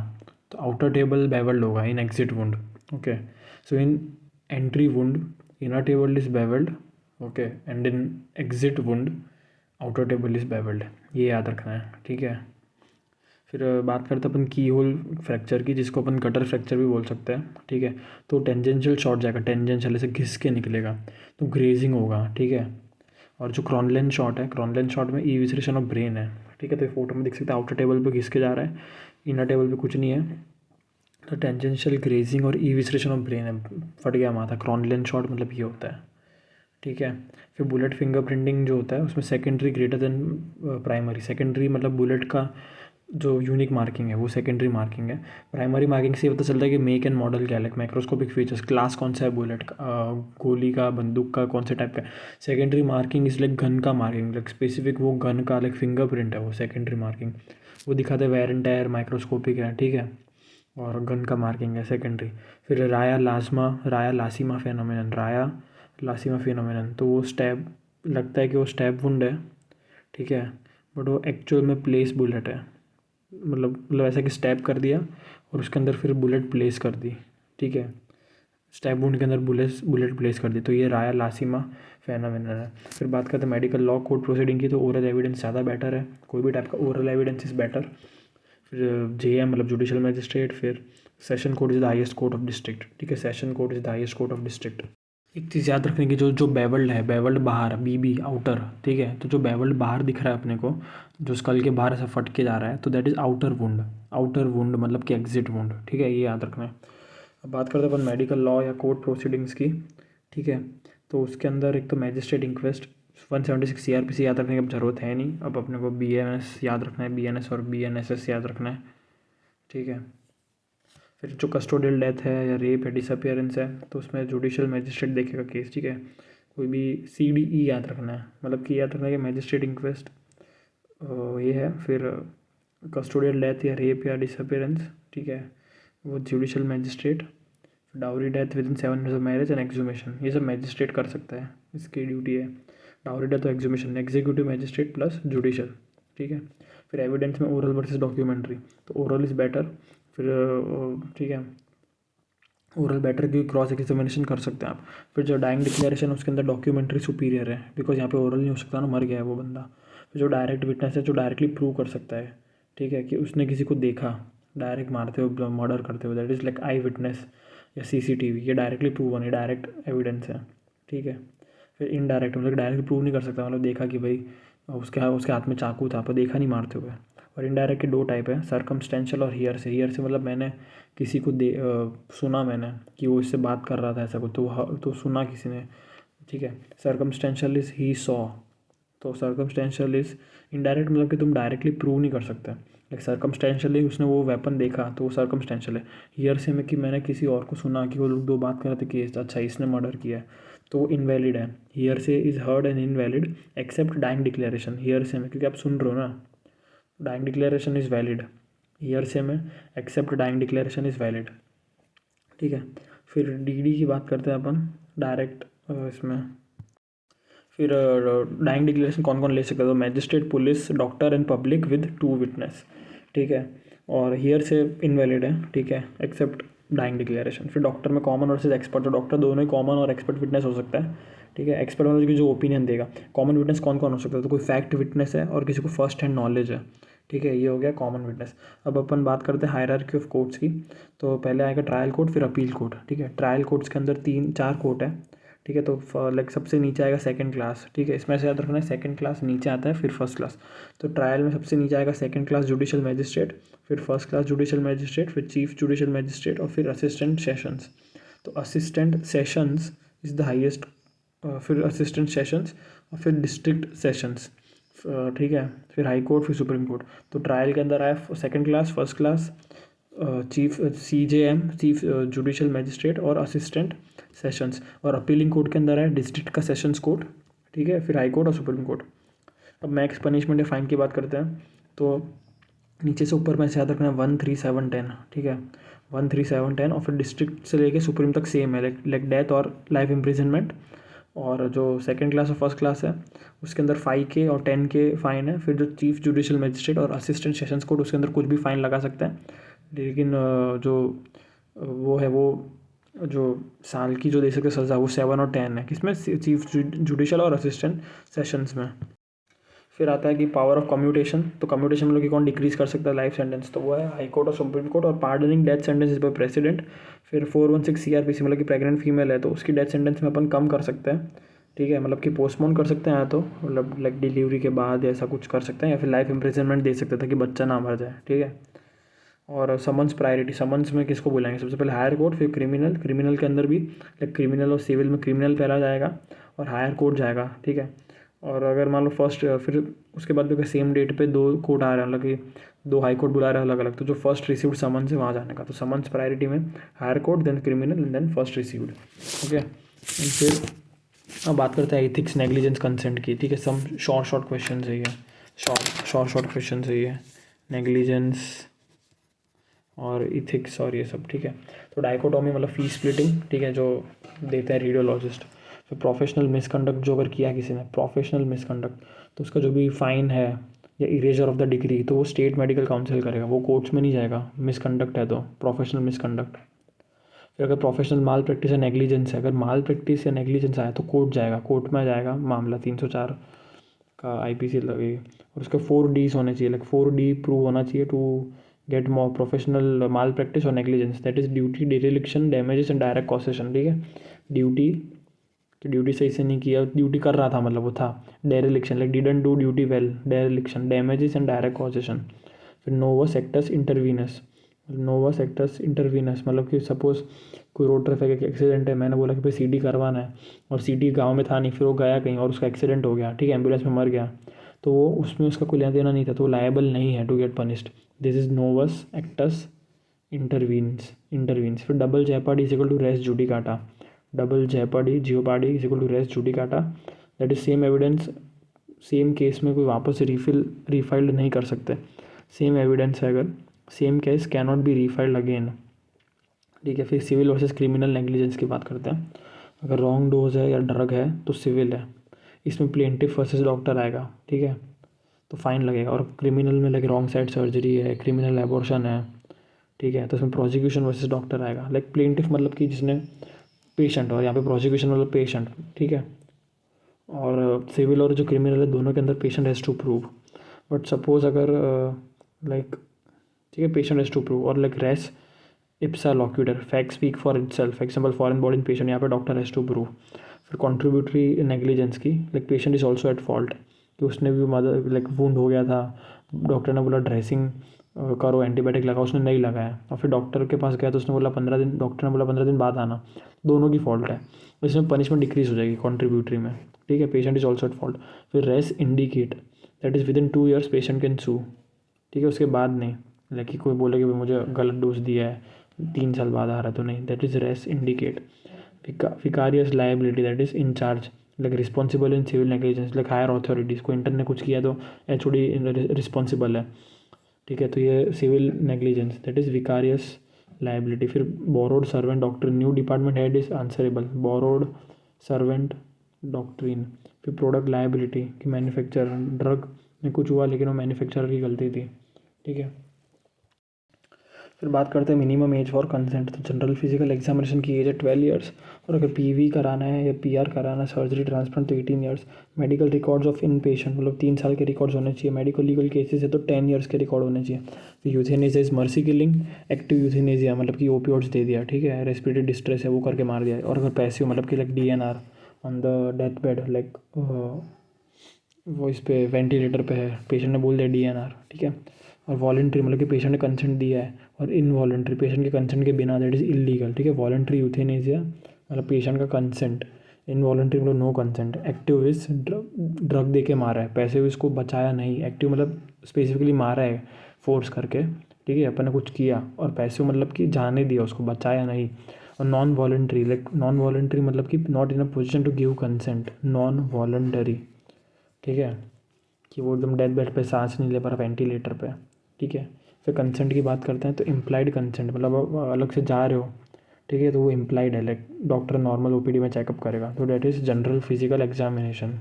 S1: तो आउटर टेबल बेवल्ड होगा in exit wound, okay. So in entry wound inner table is beveled, okay, and in exit wound outer table is bevelled, ये याद रखना है, ठीक है। फिर बात करते हैं अपन की होल फ्रैक्चर की, जिसको अपन कटर फ्रैक्चर भी बोल सकते हैं, ठीक है। तो टेंजेंशियल शॉट जाएगा, टेंजेंशियल ऐसे घिस के निकलेगा, तो ग्रेजिंग होगा, ठीक है। और जो क्रॉनलेन शॉट है, क्रॉनलेन शॉट में इविसरेशन ऑफ ब्रेन है, ठीक है। तो फोटो में दिख सकता है आउटर टेबल पे घिस के जा रहा है, इनर टेबल पे कुछ नहीं है, तो टेंजेंशियल ग्रेजिंग और इविसरेशन ऑफ ब्रेन है, फट गया माथा, क्रॉनलेन शॉट मतलब ये होता है, ठीक है। फिर बुलेट फिंगरप्रिंटिंग जो होता है उसमें secondary greater than primary. Secondary मतलब बुलेट का जो यूनिक मार्किंग है वो सेकेंडरी मार्किंग है। प्राइमरी मार्किंग से ये पता चलता है कि मेक एंड मॉडल क्या है, लाइक माइक्रोस्कोपिक फीचर्स, क्लास कौन सा है बुलेट का, गोली का, बंदूक का, कौन से टाइप का। Secondary marking is like gun का मार्किंग, लाइक स्पेसिफिक वो गन का लाइक फिंगरप्रिंट है वो सेकेंडरी मार्किंग। वो दिखाते हैं वेयर एंड टायर, माइक्रोस्कोपिक है, ठीक है, और गन का मार्किंग है सेकेंडरी। फिर राया लासीमा फेनोमेनन, राया लासीमा फेनोमेनन, तो वो स्टैब लगता है कि वो स्टैब वुंड है, ठीक है, बट वो एक्चुअल में प्लेस बुलेट है। मतलब ऐसा कि स्टैब कर दिया और उसके अंदर फिर बुलेट प्लेस कर दी, ठीक है, स्टैब वुंड के अंदर बुलेट प्लेस कर दी, तो ये राया लासीमा फेनोमेनन है। फिर बात करते हैं मेडिकल लॉ कोर्ट प्रोसीडिंग की, तो ओरल एविडेंस ज़्यादा बेटर है, कोई भी टाइप का ओरल एविडेंस इज़ बेटर। फिर जेएम मतलब जुडिशल मैजिस्ट्रेट। फिर session court is the highest court of district, ठीक है, session court is the highest court of district. एक चीज़ याद रखने की, जो जो बेवल्ड है, बेवल्ड बाहर, बीबी आउटर, ठीक है, तो जो बेवल्ड बाहर दिख रहा है अपने को, जो स्कल के बाहर ऐसा फट के जा रहा है, तो that is outer wound. Outer wound मतलब कि एग्जिट वुंड, ठीक है, ये याद रखना है। अब बात करते हैं अपन मेडिकल लॉ या कोर्ट प्रोसीडिंग्स की, ठीक है, तो उसके अंदर एक तो मैजिस्ट्रेट इंक्वेस्ट 176 सीआरपीसी याद रखने की अब ज़रूरत है नहीं। अब अपने को बीएनएस याद रखना है, बीएनएस और बीएनएसएस याद रखना है, ठीक है। फिर जो कस्टोडियल डेथ है या रेप या डिसअपियरेंस है, तो उसमें जुडिशियल मैजिस्ट्रेट देखेगा केस, ठीक है। कोई भी CDE याद रखना है, मतलब कि याद रखना है कि मैजिस्ट्रेट इंक्वेस्ट ये है। फिर कस्टोडियल डेथ या रेप या डिसअपियरेंस, ठीक है, वो judicial magistrate. Dowry death within 7 years of marriage and exhumation, ये सब मैजिस्ट्रेट कर सकता है, इसकी ड्यूटी है। डाउरी डेथ और एक्सुमेशन एग्जीक्यूटिव मैजिस्ट्रेट प्लस जुडिशियल, ठीक है। फिर एविडेंस में ओरल वर्सेस डॉक्यूमेंट्री, तो ओरल इज़ बेटर। फिर ठीक है, ओरल बेटर की क्रॉस एग्जामिनेशन कर सकते हैं आप। फिर जो डाइंग डिक्लेरेशन उसके अंदर डॉक्यूमेंट्री सुपीरियर है, बिकॉज यहाँ पे ओरल नहीं हो सकता ना, मर गया है वो बंदा। फिर जो डायरेक्ट विटनेस है, जो डायरेक्टली प्रूव कर सकता है, ठीक है, कि उसने किसी को देखा डायरेक्ट मारते हुए, मर्डर करते हुए, that is like I witness या CCTV, ये डायरेक्टली प्रूव होनी, डायरेक्ट एविडेंस है, ठीक है। फिर इनडायरेक्ट मतलब डायरेक्ट प्रूव नहीं कर सकता, मतलब देखा कि भाई उसके हाथ में चाकू था पर देखा नहीं मारते हुए। और इनडायरेक्ट के दो टाइप है, सर्कमस्टेंशियल और हियर से। हियर से मतलब मैंने किसी को सुना मैंने कि वो इससे बात कर रहा था ऐसा कुछ, तो सुना किसी ने, ठीक है। सर्कमस्टेंशियल इज़ ही सॉ, तो सर्कमस्टेंशियल इज़ इनडायरेक्ट मतलब कि तुम डायरेक्टली प्रूव नहीं कर सकते, लाइक सर्कमस्टेंशियली उसने वो वेपन देखा तो वो सर्कमस्टेंशियल है। हियर से में कि मैंने किसी और को सुना कि वो लोग दो बात कर रहे थे कि अच्छा इसने मर्डर किया है, तो वो इनवैलिड है। Hearsay is heard and invalid except dying declaration, hearsay में क्योंकि आप सुन रहे हो ना, dying declaration is valid hearsay में, except dying declaration is valid, ठीक है। फिर DD की बात करते हैं अपन डायरेक्ट इसमें। फिर डाइंग डिक्लेरेशन कौन कौन ले सकता है, तो magistrate, police, doctor and public with 2 witness, ठीक है, और हियर से इनवैलिड है, ठीक है, एक्सेप्ट डाइंग डिक्लेरेशन। फिर डॉक्टर में कॉमन वर्सेस एक्सपर्ट, तो डॉक्टर दोनों ही कॉमन और एक्सपर्ट विटनेस हो सकता है, ठीक है। एक्सपर्ट मतलब कि जो ओपिनियन देगा। कॉमन विटनेस कौन कौन हो सकता है, तो कोई फैक्ट विटनेस है और किसी को फर्स्ट हैंड नॉलेज है, ठीक है, ये हो गया कॉमन विटनेस। अब अपन बात करते हैं हायरार्की ऑफ कोर्ट्स की, तो पहले आएगा ट्रायल कोर्ट, फिर अपील कोर्ट, ठीक है। ट्रायल कोर्ट्स के अंदर 3-4 कोर्ट है, ठीक है, तो लाइक सबसे नीचे आएगा सेकंड क्लास, ठीक है, इसमें से याद रखना है सेकंड क्लास नीचे आता है फिर फर्स्ट क्लास। तो ट्रायल में सबसे नीचे आएगा सेकंड क्लास जुडिशियल मैजिस्ट्रेट, फिर फर्स्ट क्लास जुडिशियल मैजिस्ट्रेट, फिर चीफ जुडिशियल मैजिस्ट्रेट और फिर असिस्टेंट सेशंस। तो assistant sessions is the highest, फिर असिस्टेंट सेशंस और फिर डिस्ट्रिक्ट सेशंस, ठीक है, फिर हाई कोर्ट, फिर सुप्रीम कोर्ट। तो ट्रायल के अंदर आया second class, first class, chief CJM chief judicial magistrate और असिस्टेंट सेशंस, और अपीलिंग कोर्ट के अंदर है डिस्ट्रिक्ट का सेशंस कोर्ट, ठीक है, फिर हाई कोर्ट और सुप्रीम कोर्ट। अब मैक्स पनिशमेंट या फाइन की बात करते हैं, तो नीचे से ऊपर में से याद रखना है 1, 3, 7, 10, ठीक है, 1, 3, 7, 10, और फिर डिस्ट्रिक्ट से लेके सुप्रीम तक सेम है, लाइक डेथ और लाइफ इम्प्रिजनमेंट। और जो सेकंड क्लास और फर्स्ट क्लास है उसके अंदर 5K और 10K फाइन है। फिर जो चीफ जुडिशियल मैजिस्ट्रेट और असिस्टेंट सेशंस कोर्ट उसके अंदर कुछ भी फाइन लगा सकता है, लेकिन जो वो है वो जो साल की जो दे सकते सज़ा वो 7 और 10 है, किसमें, चीफ जुडिशियल और असिस्टेंट सेशंस में। फिर आता है कि पावर ऑफ कम्यूटेशन, तो कम्यूटेशन मतलब कि कौन डिक्रीज कर सकता है लाइफ सेंटेंस, तो वो है हाई कोर्ट और सुप्रीम कोर्ट। और pardoning death sentence is by president. फिर 416 CRPC मतलब कि प्रेग्नेंट फीमेल है तो उसकी डेथ सेंटेंस में अपन कम कर सकते हैं, ठीक है, मतलब कि पोस्टपोन कर सकते हैं, या तो मतलब लाइक डिलीवरी के बाद ऐसा कुछ कर सकते हैं, या फिर लाइफ इम्प्रिजनमेंट दे सकते थे कि बच्चा ना मर जाए, ठीक है। और समन्स प्रायोरिटी, समन्स में किसको बुलाएंगे, सबसे पहले हायर कोर्ट, फिर क्रिमिनल, क्रिमिनल के अंदर भी लाइक क्रिमिनल और सिविल में क्रिमिनल पहला जाएगा और हायर कोर्ट जाएगा, ठीक है। और अगर मान लो फर्स्ट, फिर उसके बाद अगर सेम डेट पे 2 कोर्ट आ रहे हैं, मतलब कि 2 हाई कोर्ट बुला रहे हैं अलग अलग, तो जो फर्स्ट रिसीव्ड समन्स है वहाँ जाने का, तो समन्स प्रायोरिटी में higher court, then criminal and then first received, okay. And फिर अब बात करते हैं एथिक्स, नेग्लिजेंस, कंसेंट की, ठीक है। सम शॉर्ट क्वेश्चन है ये, शॉर्ट क्वेश्चन है ये, नेग्लिजेंस और इथिक्स और ये सब, ठीक है। तो डाइकोटोमी मतलब फी स्प्लिटिंग, ठीक है, जो देते हैं रेडियोलॉजिस्ट। फिर प्रोफेशनल मिसकंडक्ट, जो अगर किया किसी ने प्रोफेशनल मिसकंडक्ट, तो उसका जो भी फाइन है या इरेजर ऑफ द डिग्री, तो वो स्टेट मेडिकल काउंसिल करेगा, वो कोर्ट्स में नहीं जाएगा, मिसकंडक्ट है तो प्रोफेशनल मिसकंडक्ट। फिर अगर प्रोफेशनल माल प्रैक्टिस या नेग्लिजेंस है, अगर माल प्रैक्टिस या नेग्लिजेंस आया तो कोर्ट जाएगा, कोर्ट में जाएगा मामला, 304 का आईपीसी लगेगी। और उसके 4 Ds होने चाहिए, लाइक 4 D प्रूव होना चाहिए to get more professional malpractice और negligence, that is duty, dereliction, damages and direct causation, ठीक है। ड्यूटी, तो ड्यूटी सही से नहीं किया, ड्यूटी कर रहा था मतलब वो था, dereliction like didn't do duty well, dereliction, damages and direct causation. फिर novus actus interveniens, novus actus interveniens मतलब कि सपोज कोई रोड ट्रैफिक एक्सीडेंट है, मैंने बोला कि भाई सीटी करवाना है, और सीटी गांव में था नहीं, फिर वो गया कहीं और उसका एक्सीडेंट हो गया, ठीक है, एम्बुलेंस में मर गया, तो वो उसमें उसका कोई लेना देना नहीं था, तो वो लायबल नहीं है to get punished. This is novus actus interveniens. फिर double jeopardy is equal to res judicata, double jeopardy is equal to res judicata, that is same evidence, same case में कोई वापस रिफाइल्ड नहीं कर सकते, सेम एविडेंस है अगर, same case can not be refiled again, ठीक है। फिर सिविल वर्सेस क्रिमिनल नेग्लिजेंस की बात करते हैं। अगर रॉन्ग डोज है या ड्रग है तो सिविल है, इसमें प्लेंटिफ वर्सेस डॉक्टर आएगा, ठीक है, तो फाइन लगेगा। और क्रिमिनल में लाइक रॉन्ग साइड सर्जरी है, क्रिमिनल एबॉर्शन है, ठीक है, तो इसमें प्रोसिक्यूशन वर्सेस डॉक्टर आएगा। लाइक प्लेंटिफ मतलब कि जिसने पेशेंट, और यहाँ पे प्रोसिक्यूशन मतलब पेशेंट, ठीक है। और सिविल और जो क्रिमिनल है दोनों के अंदर patient has to prove, but suppose अगर लाइक, ठीक है, पेशेंट हैज़ टू प्रूव, और like res ipsa loquitur, fact speak for itself, example foreign body in patient, यहाँ पे डॉक्टर हैज़ टू प्रूव। फिर कॉन्ट्रीब्यूटरी नेग्लिजेंस की, like patient is also at fault, कि उसने भी मदर लाइक वुंड हो गया था, डॉक्टर ने बोला ड्रेसिंग करो, एंटीबायोटिक लगाओ, उसने नहीं लगाया, और फिर डॉक्टर के पास गया तो उसने बोला 15 दिन, डॉक्टर ने बोला 15 दिन बाद आना, दोनों की फॉल्ट है, इसमें पनिशमेंट डिक्रीज हो जाएगी कॉन्ट्रीब्यूटरी में, ठीक है। Patient is also at fault. फिर res indicate, that is within 2 years patient can sue, ठीक है, उसके बाद नहीं, लाइक कि कोई बोले कि भाई मुझे गलत डोज दिया है 3 साल बाद आ रहा है, तो नहीं, that is res indicate. Vicarious liability, that is in charge, like responsible in civil negligence, like higher authorities, को इंटर ने कुछ किया तो HOD रिस्पॉन्सिबल है, ठीक है, तो ये civil negligence, that is vicarious liability. फिर borrowed servant doctrine, new department head is answerable, borrowed servant doctrine. फिर प्रोडक्ट लाइबिलिटी, कि मैन्युफैक्चर ड्रग में कुछ हुआ लेकिन वो मैन्युफैक्चरर की गलती थी, ठीक है। फिर बात करते हैं मिनिमम एज फॉर कंसेंट, तो जनरल फिजिकल एग्जामिनेशन की एज है 12 years, और अगर PV कराना है या PR कराना है, सर्जरी ट्रांसप्लांट, तो 18 years। Medical records of in patient मतलब 3 साल के रिकॉर्ड्स होने चाहिए, मेडिकल लीगल केसेस है तो 10 years के रिकॉर्ड होने चाहिए। फिर euthanasia is mercy killing, active euthanasia मतलब कि ओपियोइड्स दे दिया, ठीक है, रेस्पिरेटरी डिस्ट्रेस है वो करके मार दिया, और अगर पैसिव मतलब कि like DNR on the death bed, like वो इस पे वेंटिलेटर पे है, पेशेंट ने बोल दिया DNR, ठीक है। और वॉलंटरी मतलब कि पेशेंट ने कंसेंट दिया है, और इनवॉलंटरी पेशेंट के कंसेंट के बिना, दैट इज़ इलीगल, ठीक है। वॉलंटरी यूथेनेसिया मतलब पेशेंट का कंसेंट, इनवॉलंटरी मतलब no consent. Active is drug दे के मारा है, पैसिव इसको बचाया नहीं, एक्टिव मतलब स्पेसिफिकली मारा है फोर्स करके, ठीक है, अपन ने कुछ किया, और पैसिव मतलब कि जाने दिया उसको, बचाया नहीं। और non voluntary, like non voluntary मतलब कि not in a position to give consent, non voluntary, ठीक है, कि वो एकदम डेथ बेड पे सांस नहीं ले पा रहा, वेंटिलेटर पे, ठीक है। फिर कंसेंट की बात करते हैं तो इम्प्लाइड कंसेंट मतलब आप अलग से जा रहे हो, ठीक है, तो वो इम्प्लाइड है, लाइक डॉक्टर नॉर्मल OPD में चेकअप करेगा, तो that is general physical examination.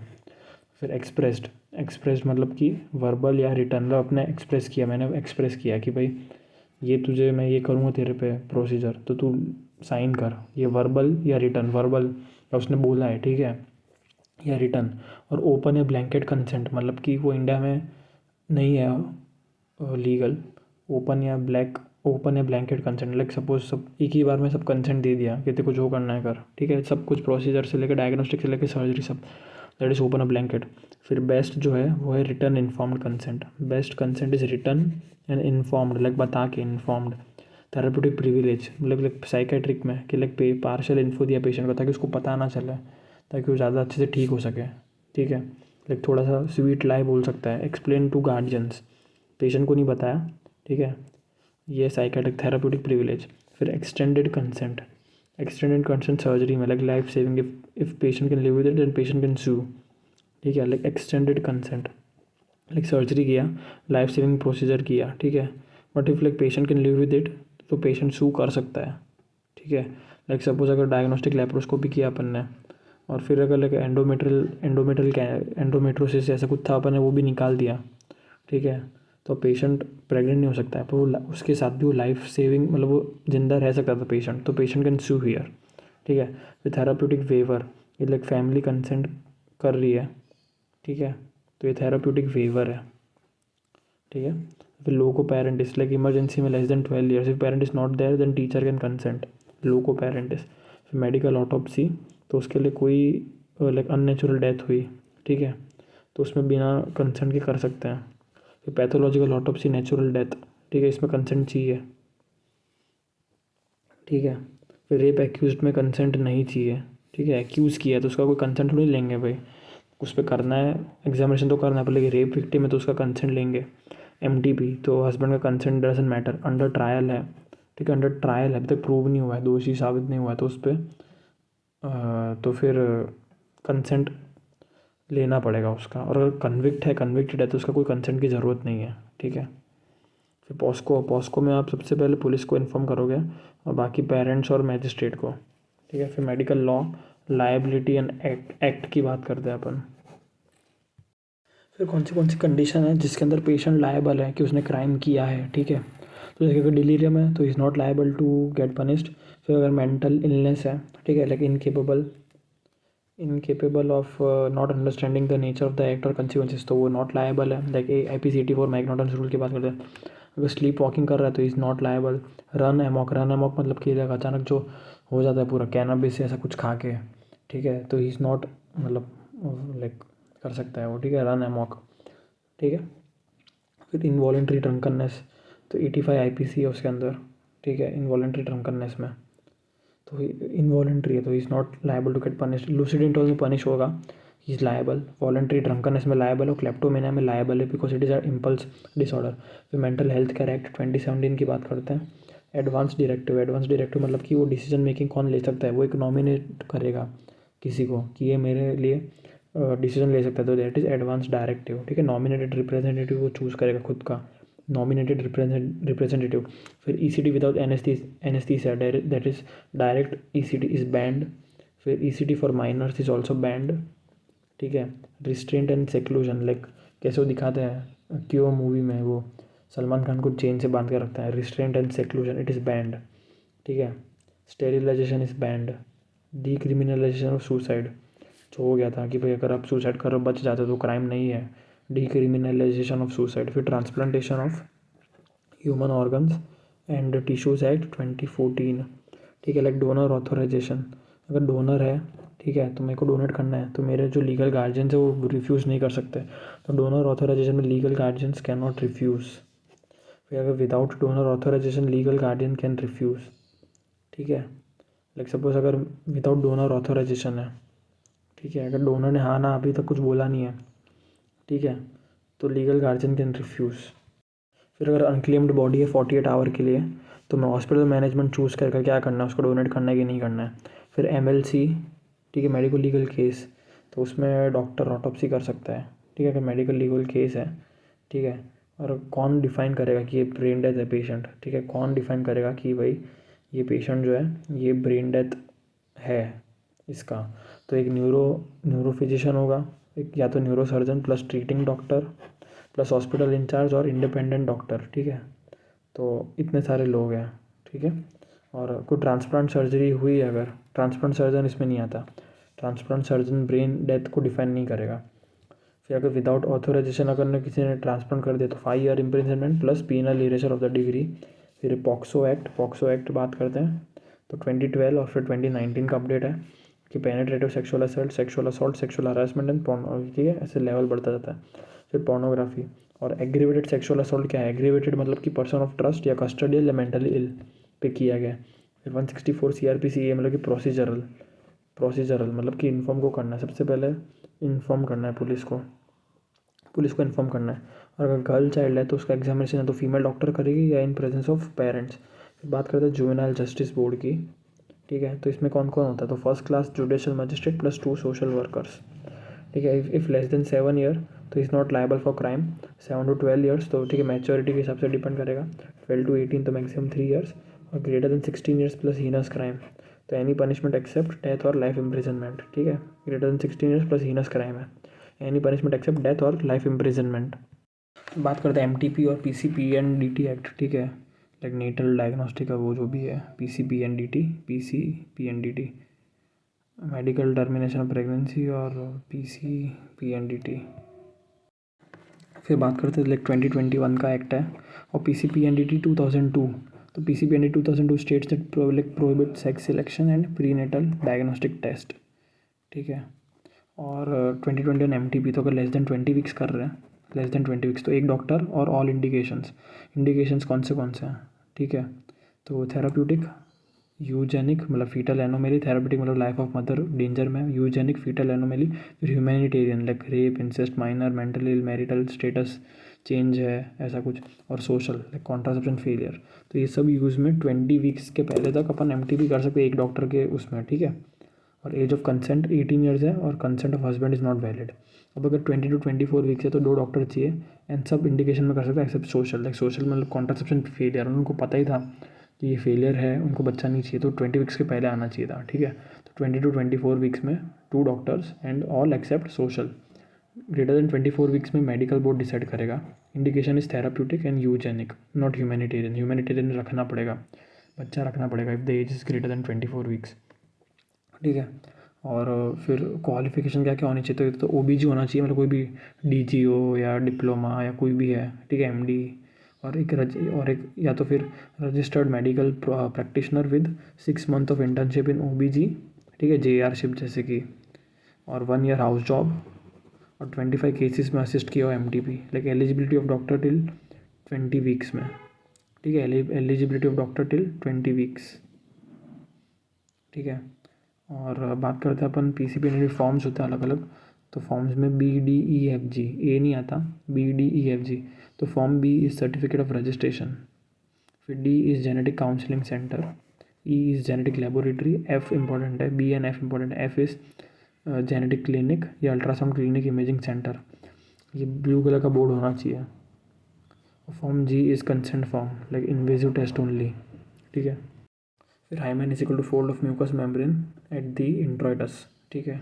S1: फिर एक्सप्रेस्ड मतलब कि वर्बल या रिटर्न, मतलब अपने एक्सप्रेस किया, मैंने एक्सप्रेस किया कि भाई ये तुझे मैं ये करूँगा तेरे पे प्रोसीजर, तो तू साइन कर, ये वर्बल या रिटर्न, वर्बल या उसने बोला है, ठीक है, या रिटर्न। और ओपन या ब्लैंकेट कंसेंट मतलब कि वो इंडिया में नहीं है लीगल, ओपन या ब्लैंकेट कंसेंट, लाइक सपोज सब एक ही बार में सब कंसेंट दे दिया कि तेरे को जो करना है कर, ठीक है, सब कुछ प्रोसीजर से लेकर डायग्नोस्टिक से लेकर सर्जरी सब, that is open a blanket. फिर बेस्ट जो है वो है return informed consent. Best consent is return and informed, like बता के इन्फॉर्म्ड। थेराप्यूटिक प्रिविलेज मतलब लाइक साइकेट्रिक में कि लाइक पार्शियल इन्फो दिया पेशेंट को ताकि उसको पता ना चले, ताकि वो ज़्यादा अच्छे से ठीक हो सके, ठीक है। लाइक थोड़ा सा स्वीट लाई बोल सकता है। एक्सप्लेन टू गार्जियंस, पेशेंट को नहीं बताया, ठीक है। ये साइकेट्रिक थेराप्यूटिक प्रिविलेज। फिर extended consent. Extended consent surgery में like life saving, if patient can live with it then patient can sue, ठीक है। Like extended consent, like surgery किया, लाइफ सेविंग प्रोसीजर किया, ठीक है, but if like patient can live with it तो पेशेंट सू कर सकता है, ठीक है। लाइक सपोज अगर डायग्नोस्टिक लेप्रोस्कोपी किया अपन ने और फिर अगर लाइक एंडोमेट्रोसिस ऐसा कुछ था अपन ने वो भी निकाल दिया, ठीक है, तो पेशेंट प्रेग्नेंट नहीं हो सकता है, पर वो उसके साथ भी वो लाइफ सेविंग मतलब वो जिंदा रह सकता था पेशेंट, तो पेशेंट कैन सू हियर, ठीक है। फिर थेराप्यूटिक वेवर, ये लाइक फैमिली कंसेंट कर रही है, ठीक है, तो ये थेराप्यूटिक वेवर है, ठीक है। फिर लोको पेरेंटिस, लाइक इमरजेंसी में less than 12 years, if parent is not there then teacher can consent, loco parentis. फिर मेडिकल ऑटोप्सी, तो उसके लिए कोई लाइक अननेचुरल डेथ हुई, ठीक है, तो उसमें बिना कंसेंट के कर सकते हैं। फिर पैथोलॉजिकल ऑटोप्सी, नेचुरल डेथ, ठीक है, इसमें कंसेंट चाहिए, ठीक है। फिर रेप एक्यूज में कंसेंट नहीं चाहिए, ठीक है, एक्यूज़ किया है तो उसका कोई कंसेंट नहीं लेंगे भाई, उस पर करना है एग्जामिनेशन तो करना है, पर लेकिन रेप विक्टिम है तो उसका कंसेंट लेंगे। एमटीपी, तो हस्बैंड का consent doesn't matter, under trial है, ठीक है, अंडर ट्रायल है, अभी तक प्रूव नहीं हुआ है, दोषी साबित नहीं हुआ है, तो उस पर तो फिर कंसेंट लेना पड़ेगा उसका, और अगर कन्विक्टेड है तो उसका कोई कंसेंट की ज़रूरत नहीं है, ठीक है। फिर पॉस्को में आप सबसे पहले पुलिस को इन्फॉर्म करोगे और बाकी पेरेंट्स और मैजिस्ट्रेट को, ठीक है। फिर medical law, liability and act की बात करते हैं अपन। फिर कौन सी कंडीशन है जिसके अंदर पेशेंट लायबल है कि उसने क्राइम किया है, ठीक है। तो जैसे अगर डिलीरियम है तो is not liable to get punished. फिर अगर मेंटल इलनेस है, ठीक है, like incapable of not understanding the nature of the act और कंसिक्वेंसेस, तो वो नॉट लायबल है, लाइक IPC 84 मैकनॉटन रूल की बात करते हैं। अगर स्लीप वॉकिंग कर रहा है तो is not liable. Run amok मतलब कि अचानक जो हो जाता है पूरा कैनबिस ऐसा कुछ खा के, ठीक है, तो इज़ नॉट मतलब लाइक कर सकता है वो, ठीक है, रन एमॉक, ठीक है। फिर इनवॉलेंट्री ड्रंकननेस, तो 85 IPC है उसके अंदर, ठीक है, इनवॉलेंट्री ड्रंकननेस में, तो इनवॉलेंट्री है तो is not liable to get punished. Lucid interval में पनिश होगा, he is liable. Voluntary drunkenness में लायबल और क्लेप्टोमेनिया में लायबल है because it is a impulse disorder. फिर मेंटल हेल्थ केयर एक्ट 2017 की बात करते हैं। एडवांस डायरेक्टिव मतलब कि वो डिसीजन मेकिंग कौन ले सकता है, वो एक नॉमिनेट करेगा किसी को कि ये मेरे लिए डिसीजन ले सकता है, तो दैट इज़ एडवांस डायरेक्टिव, ठीक है। नॉमिनेटेड रिप्रेजेंटेटिव वो चूज़ करेगा खुद का, नॉमिनेटेड रिप्रेजेंटेटिव। फिर ECT without anaesthesia, that is direct ECT is banned. फिर ECT for minors is also banned, ठीक है। रिस्ट्रेंट एंड सेक्लूजन, लाइक कैसे वो दिखाते हैं क्यों मूवी में वो सलमान खान को चेन से बांध कर रखता है, restraint and seclusion it is banned, ठीक है। Sterilisation is banned. Decriminalisation of suicide, जो हो गया था कि भाई अगर आप सुसाइड करो बच जाते तो क्राइम नहीं है, डीक्रिमिनलाइजेशन ऑफ सुसाइड। फिर transplantation of human organs and tissues act 2014, ठीक है। लाइक डोनर ऑथोराइजेशन, अगर डोनर है, ठीक है, तो मेरे को डोनेट करना है तो मेरे जो लीगल गार्जियंस है वो रिफ्यूज़ नहीं कर सकते, तो डोनर ऑथोराइजेशन में legal guardians can not refuse. फिर अगर without donor authorisation legal guardian can refuse, ठीक है। लाइक सपोज अगर विदाउट डोनर ऑथोराइजेशन है, ठीक है, अगर डोनर ने हाँ ना अभी तक कुछ बोला नहीं है, ठीक है, तो लीगल गार्जियन कैन रिफ्यूज़। फिर अगर अनक्लेम्ड बॉडी है 48 आवर के लिए, तो मैं हॉस्पिटल मैनेजमेंट चूज़ करके क्या करना है, उसको डोनेट करना है कि नहीं करना है। फिर MLC, ठीक है, मेडिकल लीगल केस, तो उसमें डॉक्टर ऑटोप्सी कर सकता है, ठीक है, अगर मेडिकल लीगल केस है, ठीक है। और कौन डिफ़ाइन करेगा कि ये ब्रेन डेथ है पेशेंट, ठीक है, कौन डिफ़ाइन करेगा कि भाई ये पेशेंट जो है ये ब्रेन डेथ है इसका, तो एक न्यूरोफिजिशियन होगा, एक या तो neurosurgeon plus treating doctor plus hospital incharge और इंडिपेंडेंट डॉक्टर, ठीक है। तो इतने सारे लोग हैं, ठीक है। और कोई ट्रांसप्लांट सर्जरी हुई अगर, ट्रांसप्लांट सर्जन इसमें नहीं आता, ट्रांसप्लांट सर्जन ब्रेन डेथ को डिफाइन नहीं करेगा। फिर अगर विदाउट ऑथोराइजेशन अगर किसी ने ट्रांसप्लांट कर दिया तो 5 year imprisonment plus penal erasure of the degree. फिर पॉक्सो एक्ट बात करते हैं, तो 2012 और फिर 2019 का अपडेट है कि penetrative sexual assault, sexual harassment and porno, ठीक है, ऐसे लेवल बढ़ता जाता है। फिर पोर्नोग्राफी और एग्रीवेटेड सेक्सुअल असॉल्ट क्या है, एग्रीवेटेड मतलब कि पर्सन ऑफ ट्रस्ट या कस्टडियल या मेंटली इल पे किया गया। फिर 164 CRPC मतलब कि प्रोसीजरल मतलब कि इन्फॉर्म को करना है, सबसे पहले इन्फॉर्म करना है पुलिस को इन्फॉर्म करना है। और अगर गर्ल चाइल्ड है तो उसका एग्जामिनेशन है तो फीमेल डॉक्टर करेगी या इन प्रेजेंस ऑफ पेरेंट्स। फिर बात करते हैं जुवेनाइल जस्टिस बोर्ड की, ठीक है, तो इसमें कौन कौन होता है, तो first class judicial magistrate plus 2 social workers, ठीक है। इफ़ लेस देन 7 ईयर तो is not liable for crime. 7 to 12 years तो ठीक है, मैच्योरिटी के हिसाब से डिपेंड करेगा। 12 to 18 तो मैक्सिमम 3 ईयर्स, और greater than 16 years plus heinous crime तो एनी पनिशमेंट एक्सेप्ट डेथ और लाइफ इम्प्रिजनमेंट, ठीक है। Greater then 16 years plus heinous crime है, एनी पनिशमेंट एक्सेप्ट डेथ और लाइफ इम्प्रिजनमेंट। बात करते हैं MTP और PCPNDT एक्ट, ठीक है, लाइक नीटल डायग्नोस्टिक का वो जो भी है, PCPNDT medical termination of pregnancy और PCPNDT। फिर बात करते हैं लाइक 2021 का एक्ट है और PCPNDT 2002, तो PCPNDT 2002 states that prohibit sex selection and prenatal diagnostic test, ठीक है। और 2021 MTP तो अगर लेस देन 20 वीक्स कर रहे हैं, लेस देन 20 वीक्स तो एक डॉक्टर और ऑल इंडिकेशंस कौन से हैं, ठीक है। तो थेराप्यूटिक, यूजेनिक मतलब फीटल एनोमेली, थेराप्यूटिक मतलब लाइफ ऑफ मदर डेंजर में, यूजेनिक फीटल एनोमेली, फिर humanitarian like rape, incest, minor, mental ill, marital status change है ऐसा कुछ, और सोशल लाइक कॉन्ट्रासेप्शन फेलियर। तो ये सब यूज़ में 20 वीक्स के पहले तक अपन MTP कर सकते हैं एक डॉक्टर के उसमें, ठीक है। और एज ऑफ कंसेंट 18 ईयर्स है और consent of husband is not valid. अब अगर 20 to 24 वीक्स है तो 2 डॉक्टर चाहिए एंड सब इंडिकेशन में कर सकते हैं एक्सेप्ट सोशल, लाइक सोशल मतलब कॉन्ट्रासेप्शन फेलियर, उनको पता ही था कि ये फेलियर है, उनको बच्चा नहीं चाहिए, तो 20 वीक्स के पहले आना चाहिए था, ठीक है। तो 20 to 24 वीक्स में 2 doctors and all except social. Greater than 24 weeks में मेडिकल बोर्ड डिसाइड करेगा। Indication is therapeutic and eugenic, not humanitarian रखना पड़ेगा, बच्चा रखना पड़ेगा if the age is greater than 24 weeks, ठीक है। और फिर क्वालिफिकेशन क्या क्या होनी चाहिए, तो OBG होना चाहिए, मतलब कोई भी DGO या डिप्लोमा या कोई भी है, ठीक है, MD, और एक या तो फिर registered medical practitioner with 6 month of internship in OBG, ठीक है, JRशिप जैसे कि, और 1 year हाउस जॉब, और 25 केसेस में असिस्ट किया हो MTP, like eligibility of doctor till 20 weeks में, ठीक है, eligibility of doctor till 20 weeks, ठीक है। और बात करते हैं अपन PCPNDT फॉर्म्स होते हैं अलग अलग, तो फॉर्म्स में BDEFG, ए नहीं आता, BDEFG, तो form B is certificate of registration, फिर D is genetic counselling centre, E is genetic laboratory, F important है, B एंड F इंपॉर्टेंट है, F इज़ जेनेटिक क्लिनिक या अल्ट्रासाउंड क्लिनिक इमेजिंग सेंटर, ये ब्लू कलर का बोर्ड होना चाहिए। Form G is consent form like invasive test only, ठीक है। फिर hymen is equal to fold of mucous membrane at the introitus, ठीक है।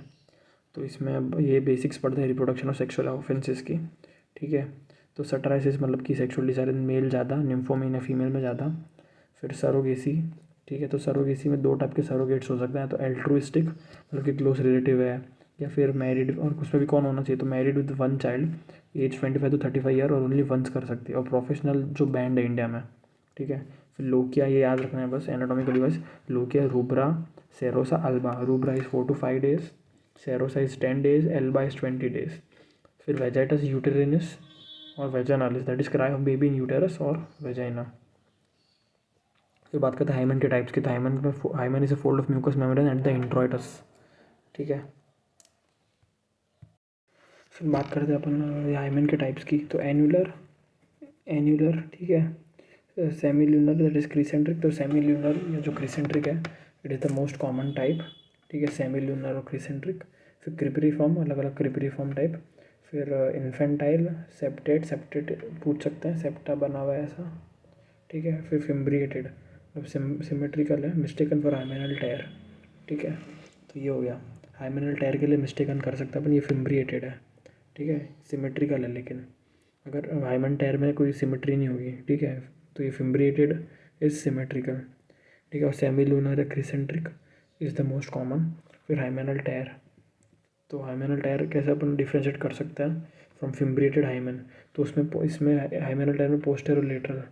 S1: तो इसमें अब ये बेसिक्स पढ़ते हैं रिप्रोडक्शन ऑफ सेक्सुअल ऑफेंसेस की, ठीक है। तो सटराइसिस मतलब कि सेक्सुअल डिजायर इन मेल ज़्यादा, निम्फोमीनिया फीमेल में ज़्यादा। फिर सरोगेसी, ठीक है, तो सरोगेसी में 2 टाइप के सरोगेट्स हो सकते हैं, तो एल्ट्रुइस्टिक मतलब कि क्लोज रिलेटिव है, या फिर मैरिड, और उसमें भी कौन होना चाहिए, तो married with 1 child, age 25 to 35 year और ओनली वंस कर सकती है, और प्रोफेशनल जो बैंड है इंडिया में, ठीक है। फिर लोकिया, ये याद रखना है बस anatomical device, lochia, rubra, serosa, alba. Rubra is 4 to 5 days, serosa is 10 days, alba is 20 days। फिर वेजाइटस यूटेरिनस और vaginalis, that is cry of baby in uterus और वेजाइना। फिर बात करते हैं हाइमन के टाइप्स की, तो hymen is a fold of mucous membrane at the introitus, ठीक है। फिर बात करते हैं अपन हाइमन के टाइप्स की, तो एन्यूलर, ठीक है, सेमी ल्यूनर दैट इज क्रिसेंट्रिक, तो सेमी ल्यूनर या जो क्रिसेंट्रिक है it is the most common type, ठीक है, सेमी ल्यूनर और क्रिसेंट्रिक। फिर क्रिपरीफॉर्म, अलग अलग क्रिपरीफॉर्म टाइप। फिर इन्फेंटाइल, सेप्टेट पूछ सकते हैं, सेप्टा बना हुआ है ऐसा, ठीक है। फिर फिम्ब्रिएटेड मतलब सिमेट्रिकल है, मिस्टेकन फॉर हाइमेनल टेयर, ठीक है। तो ये हो गया, हाइमेनल टेयर के लिए मिस्टेकन कर सकते हैं अपन, ये फिम्ब्रिएटेड है, ठीक है, सिमेट्रिकल है, लेकिन अगर हाइमन टेयर में कोई सिमेट्री नहीं होगी, ठीक है, तो ये फिम्ब्रिएटेड इज सिमेट्रिकल, ठीक है। और सेमी लूनर या क्रिसेंट्रिक इज़ द मोस्ट कॉमन। फिर हाइमेनल टेयर, तो हाइमेनल टेयर कैसे अपन डिफ्रेंशिएट कर सकते हैं फ्रॉम फिम्ब्रिएटेड हाइमन, तो इसमें हाइमेनल टेयर में पोस्टर और लेटरल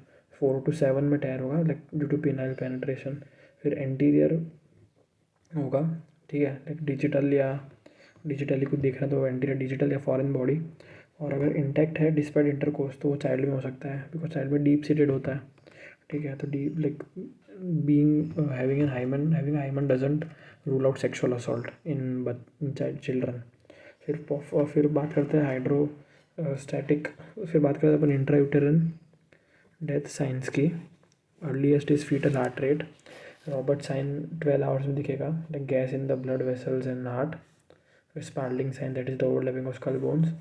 S1: 4 to 7 में टेयर होगा like due to penile penetration. फिर एंटीरियर होगा ठीक है, लाइक डिजिटली कुछ दिख रहा है तो एंटीरियर डिजिटल या फॉरेन बॉडी। और अगर इंटैक्ट है डिस्पाइट इंटरकोर्स तो वो चाइल्ड में हो सकता है, बिकॉज चाइल्ड में डीप सीटेड होता है। ठीक है, तो deep like being having hymen doesn't rule out sexual assault in children. फिर बात करते हैं हाइड्रोस्टैटिक। फिर बात करते हैं अपन इंट्रायूटेरन डेथ साइंस की। Earliest is foetal heart rate. Robert sign 12 hours में दिखेगा, like gas in the blood vessels and heart. Spalding sign that is the overlapping of skull bones.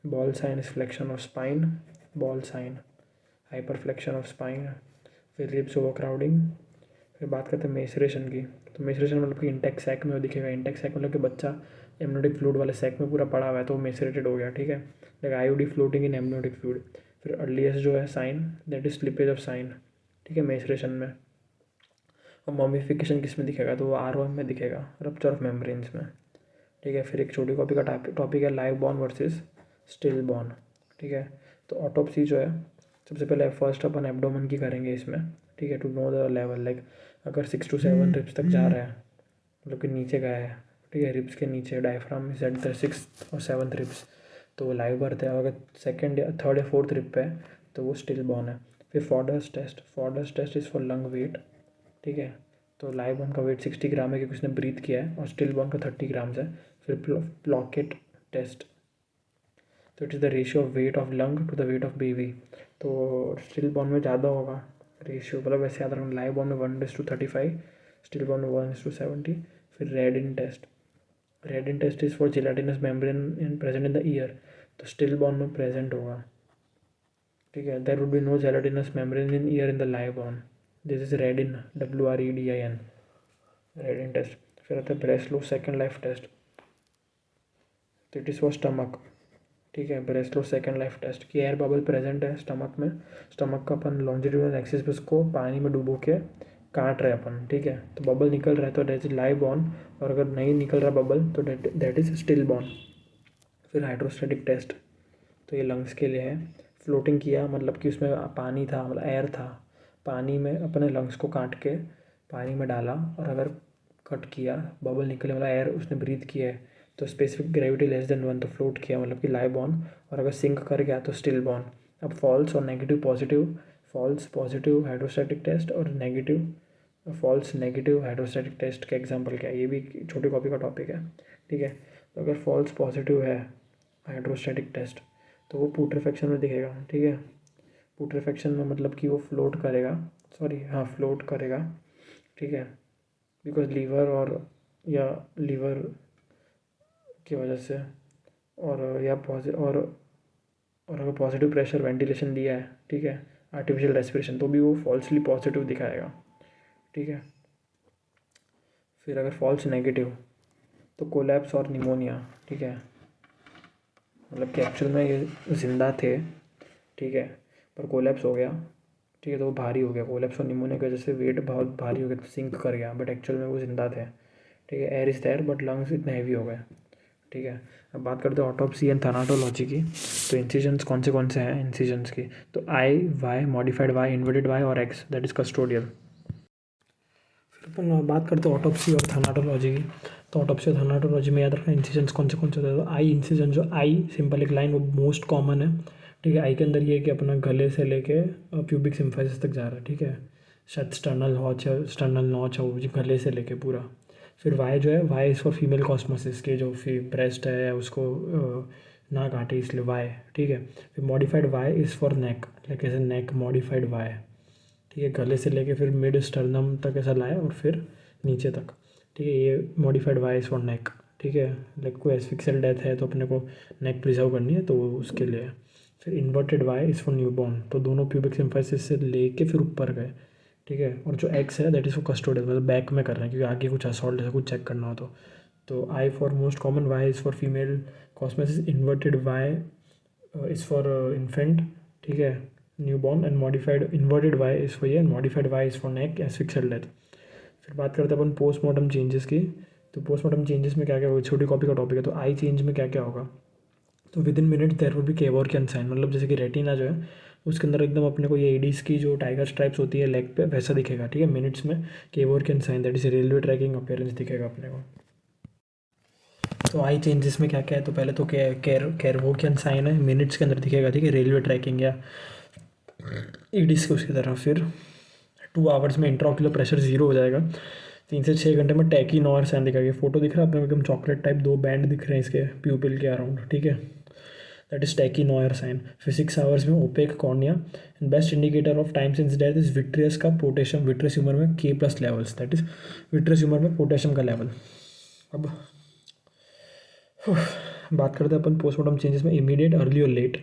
S1: Ball sign is flexion of spine. Ball sign hyper flexion of spine. फिर रिब्स ओवर क्राउडिंग। फिर बात करते हैं मेसरेशन की। तो मेसरेशन मतलब कि इंटेक्ट सैक में वो दिखेगा। इंटेक्ट सैक मतलब कि बच्चा एमनियोटिक फ्लूइड वाले सैक में पूरा पड़ा हुआ है तो वो मेसरेटेड हो गया। ठीक है, like IOD floating in amniotic fluid. फिर अर्लीस्ट जो है sign that is slippage of sign. ठीक है, मेसरेशन में। और मॉमिफिकेशन किस में दिखेगा तो वो आरओएम में दिखेगा, रप्चर ऑफ मेम्ब्रेन्स में। ठीक है, फिर एक छोटी कॉपी का टॉपिक है live born versus still born. ठीक है, तो ऑटोप्सी जो है सबसे पहले फर्स्ट अपन एब्डोमेन की करेंगे इसमें। ठीक है, to know the level, like अगर 6 to 7 रिब्स तक जा रहा है मतलब कि नीचे गया है। ठीक है, रिब्स के नीचे diaphragm is at the 6th और 7th रिब्स तो वो लाइव बर्थ है। और अगर 2nd या 3rd या 4th रिब पे है तो वो स्टिल बॉर्न है। फिर Fodere's test is for lung weight. ठीक है, तो लाइव बॉर्न का वेट 60 ग्राम है क्योंकि उसने ब्रीथ किया है, और स्टिल बॉर्न का 30 ग्राम्स है। फिर प्लॉकेट टेस्ट, तो it is the ratio of weight of lung to the weight of baby. तो स्टिल बॉर्न में ज़्यादा होगा रेशियो, मतलब वैसे याद रखना, लाइव बॉर्न में 1:35, स्टिल बॉर्न में 1:70। फिर Wredin test is for gelatinous membrane in present in the ear, तो स्टिल बॉर्न में प्रेजेंट होगा। ठीक है, there would be no gelatinous membrane in ear in the live born. This is Wredin, WREDIN, Wredin test. फिर आता है ब्रेस्लो सेकेंड लाइफ टेस्ट, तो इट इज़ फॉर स्टमक। ठीक है, ब्रेस्लो सेकेंड लाइफ टेस्ट की एयर बबल प्रेजेंट है स्टमक में। स्टमक का अपन लॉन्जिट्यूडनल एक्सिस पे उसको पानी में डुबो के काट रहे अपन। ठीक है, तो बबल निकल रहा है तो दैट इज लाइव बॉर्न, और अगर नहीं निकल रहा बबल तो दैट इज स्टिल बॉर्न। फिर हाइड्रोस्टैटिक टेस्ट, तो ये लंग्स के लिए है। फ्लोटिंग किया मतलब कि उसमें पानी था, मतलब एयर था, पानी में अपने लंग्स को काट के पानी में डाला, और अगर कट किया बबल निकले मतलब एयर उसने ब्रीथ किया है तो स्पेसिफिक ग्रेविटी लेस देन 1 तो फ्लोट किया मतलब कि लाइव बॉर्न, और अगर सिंक कर गया तो स्टिल बॉर्न। अब फॉल्स और negative positive, false positive hydrostatic test और negative false negative hydrostatic test का एग्जांपल क्या है, ये भी छोटी कॉपी का टॉपिक है। ठीक है, तो अगर फॉल्स पॉजिटिव है हाइड्रोस्टैटिक टेस्ट तो वो पुट्रेफैक्शन में दिखेगा। ठीक है, पुट्रेफैक्शन में मतलब कि वो फ्लोट करेगा, फ्लोट करेगा। ठीक है, बिकॉज लीवर की वजह से, और अगर पॉजिटिव प्रेशर वेंटिलेशन दिया है, ठीक है, आर्टिफिशियल रेस्पिरेशन, तो भी वो फॉल्सली पॉजिटिव दिखाएगा। ठीक है, फिर अगर फॉल्स नेगेटिव तो कोलैप्स और निमोनिया। ठीक है, मतलब कि एक्चुअल में ये जिंदा थे, ठीक है, पर कोलैप्स हो गया। ठीक है, तो वो भारी हो गया, कोलैप्स और निमोनिया की वजह से वेट बहुत भारी हो गया तो सिंक कर गया, बट एक्चुअल में वो जिंदा थे। ठीक है, air is there but lungs इतने हैवी हो गए। ठीक है, अब बात करते हैं ऑटोप्सी एंड थैनाटोलॉजी की। तो इंसिजन्स कौन से हैं इंसिजन्स की, तो I, Y, modified Y, inverted Y और एक्स, दैट इज कस्टोडियल। फिर अपन बात करते हैं ऑटोप्सी और थैनाटोलॉजी की। तो ऑटोप्सी और थैनाटोलॉजी में याद रखना इंसिजन्स कौन से होते हैं। तो आई इंसिजन, जो आई सिंपल एक लाइन वो मोस्ट कॉमन है। ठीक है, आई के अंदर ये है कि अपना गले से लेके प्यूबिक सिम्फाइसिस तक जा रहा है। ठीक है, शायद स्टर्नल नॉच है वो गले से लेके पूरा। फिर वाई जो है, वाई इज़ फॉर फीमेल कॉस्मोसिस के जो ब्रेस्ट है उसको ना काटे इसलिए वाई। ठीक है, फिर modified Y is for neck, like ऐसे नेक मॉडिफाइड वाई। ठीक है, गले से लेके फिर मिड स्टर्नम तक ऐसा लाए और फिर नीचे तक। ठीक है, ये मॉडिफाइड वाई इज़ फॉर नेक। ठीक है, लाइक कोई एस्फिक्सियल डेथ है तो अपने को नेक प्रिजर्व करनी है तो उसके लिए। फिर inverted Y is for newborn, तो दोनों प्यूबिक सिम्फाइसिस से लेके फिर ऊपर गए। ठीक है, और जो एक्स है दैट इज़ फॉर कस्टोडियल, मतलब बैक में कर रहे हैं क्योंकि आगे कुछ असॉल्ट ऐसा कुछ चेक करना हो तो I for most common, Y is for female cosmesis, inverted Y is for infant. ठीक है, new born, and modified inverted Y is for ये, and modified Y is for neck asphyxial death. फिर बात करते हैं अपन पोस्टमार्टम चेंजेस की। तो पोस्टमार्टम चेंजेस में क्या क्या होगा, छोटी कॉपी का टॉपिक है। तो आई चेंज में क्या क्या होगा, तो within minute there would be Kevorkian sign, मतलब जैसे कि रेटिना जो है उसके अंदर एकदम अपने को ये एडीज की जो टाइगर स्ट्राइप्स होती है लेग पे वैसा दिखेगा। ठीक है, मिनट्स में Kevorkian sign that is railway tracking appearance दिखेगा अपने को। तो आई चेंजेस में क्या क्या है, तो पहले तो कैरवोकियन साइन है, मिनट्स के अंदर दिखेगा, ठीक है, रेलवे ट्रैकिंग या ईडीस के उसकी तरह। फिर 2 आवर्स में इंट्राओक्यूलर प्रेशर 0 हो जाएगा। 3 से 6 घंटे में टैकी नॉयर साइन दिखाएगा। फोटो दिख रहा है अपने एकदम चॉकलेट टाइप 2 बैंड दिख रहे हैं इसके प्यूपिल के अराउंड, ठीक है, that is tache noire sign. फिर 6 आवर्स में opaque cornea. And best indicator of time since death is vitreous का पोटेशियम, विट्रियस ह्यूमर में K+ levels, that is vitreous humour में पोटेशियम का लेवल। अब बात करते हैं अपन पोस्टमार्टम चेंजेस में इमीडिएट, अर्ली और लेट।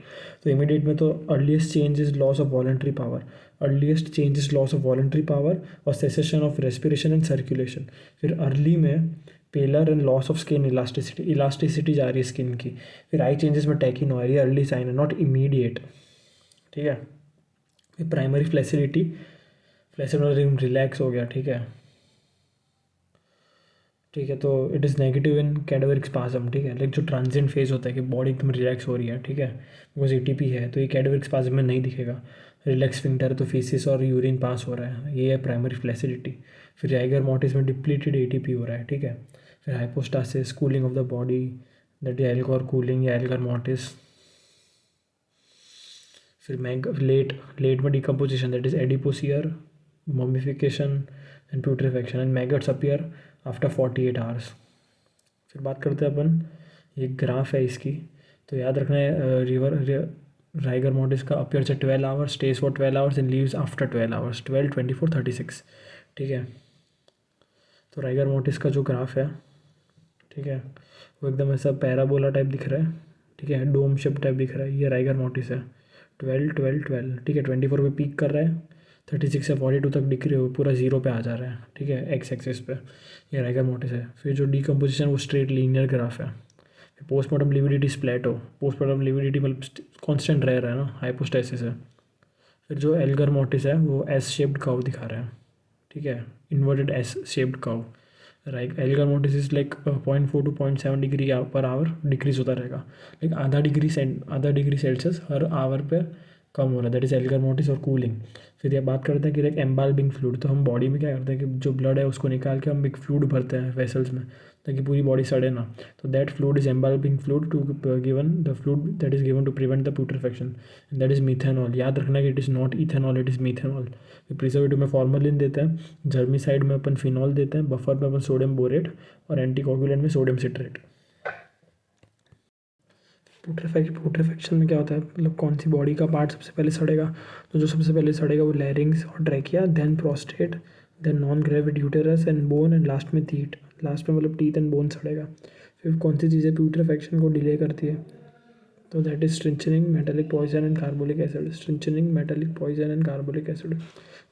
S1: तो इमीडिएट में तो earliest change is loss of voluntary power, earliest change is loss of voluntary power और cessation of respiration and circulation. फिर अर्ली में pallor and loss of skin elasticity, elasticity जा रही है स्किन की। फिर आई चेंजेस में टैकीनॉयर, ये अर्ली साइन है, नॉट इमीडिएट, ठीक है। फिर प्राइमरी फ्लेसिलिटी, फ्लेसिबल रिम रिलैक्स हो गया, ठीक है, ठीक है। तो it is negative in cadaveric spasm, ठीक है, लाइक जो ट्रांजिएंट फेज होता है कि बॉडी एकदम रिलैक्स हो रही है, ठीक है, बिकॉज ATP है, तो ये कैडेवरिक स्पाज्म में नहीं दिखेगा। रिलैक्स स्फिंक्टर है तो फीसिस और यूरिन पास हो रहा है, ये है प्राइमरी फ्लेसिलिटी। फिर राइगर मोर्टिस में डिप्लीटेड ATP हो रहा है, ठीक है। फिर hypostasis, cooling of the body, that is algor cooling या एल्गर मोर्टिस। फिर लेट में decomposition, that is adipocere, mummification and putrefaction, and maggots appear after 48 hours. फिर बात करते हैं अपन, ये ग्राफ है इसकी, तो याद रखना है राइगर मोर्टिस का appears eight 12 hours, stage for 12 hours and leaves after 12 hours, 12, 24, 36, ठीक है। तो राइगर मोर्टिस का जो ग्राफ है, ठीक है, वो एकदम ऐसा पैराबोला टाइप दिख रहा है, ठीक है, डोम शेप टाइप दिख रहा है, ये राइगर मोर्टिस है। 12, 12, 12, ठीक है, 24 पे पीक कर रहा है, 36 से 42 तक पूरा 0 पे आ जा रहा है, ठीक है, एक्स एक्सिस पे, ये राइगर मोर्टिस है। फिर जो डीकम्पोजिशन वो स्ट्रेट लीनियर ग्राफ है। फिर पोस्टमार्टम लिविडिटी स्प्लेटो, पोस्टमार्टम लिविडिटी मतलब कांस्टेंट रह रहा है ना, हाइपोस्टैसिस है। फिर जो एल्गर मोर्टिस है वो एस शेप्ड कर्व दिखा रहा है, ठीक है, inverted S shaped curve. Right, Elgar mortis is like 0.4 to 0.7 degree per hour decrease होता रहेगा, लाइक आधा डिग्री सेल्सियस हर आवर पे कम हो रहा है, दैट इज एल्गर मोर्टिस और कूलिंग। फिर ये बात करते हैं कि लाइक एम्बाल्बिंग फ्लूइड, तो हम बॉडी में क्या करते हैं कि जो ब्लड है उसको निकाल के हम एक फ्लूइड भरते हैं वेसल्स में, ताकि पूरी बॉडी सड़े ना। तो that fluid is embalming fluid to given the fluid that is given to prevent the putrefaction, that is methanol. याद रखना कि it is not ethanol, it is methanol. Preservative में फॉर्मेलिन देते हैं, जर्मिसाइड में अपन फिनॉल देते हैं, बफर में अपन सोडियम बोरेट और एंटीकोगुलेंट में सोडियम सिट्रेट। प्यूट्रिफेक्शन में क्या होता है, मतलब कौन सी बॉडी का पार्ट सबसे पहले सड़ेगा, तो जो सबसे पहले सड़ेगा वो लैरिंग्स और trachea, then prostate, then non gravid uterus and bone, and last में टीथ, लास्ट में मतलब टीथ एंड बोन सड़ेगा। फिर कौन सी चीज़ें प्यूट्रिफेक्शन को डिले करती है, तो that is strengthening metallic poison and carbolic acid, strengthening metallic poison and carbolic acid.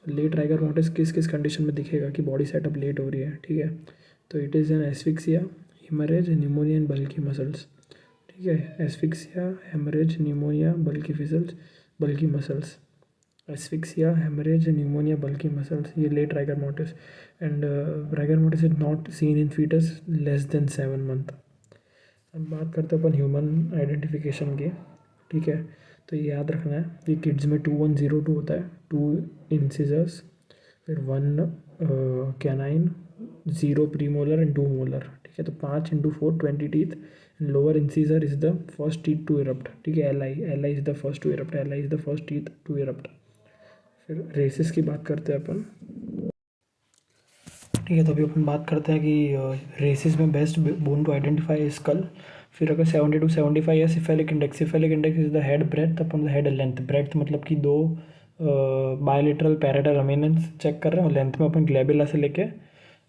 S1: Late rigor mortis किस किस कंडीशन में दिखेगा कि बॉडी सेटअप लेट हो रही है, ठीक है, तो it is an asphyxia, haemorrhage, pneumonia and bulky muscles, ठीक है, asphyxia, haemorrhage, pneumonia, bulky muscles, asphyxia, haemorrhage, pneumonia, bulky muscles, ये late rigor mortis. And rigor mortis is not seen in foetus less than 7 month. अब बात करते हैं अपन ह्यूमन आइडेंटिफिकेशन की, ठीक है, तो ये याद रखना है कि किड्स में 2102 होता है, 2 इंसिजर्स, फिर 1 कैनाइन, 0 प्रीमोलर एंड 2 मोलर, ठीक है, तो 5 × 4 20 teeth, and lower incisor is the first teeth to erupt, ठीक है, L I is the first to erupt, L I is the first teeth to erupt. फिर रेसिस की बात करते हैं अपन, ठीक है, तो अभी अपन बात करते हैं कि रेसिस में best bone to identify skull. फिर अगर 70 to 75 है cephalic index, cephalic index is the head breadth upon the head length, breadth मतलब कि 2 बायलेटरल पैरेटल एमिनेंस चेक कर रहे हैं, और लेंथ में अपन ग्लैबुला से लेके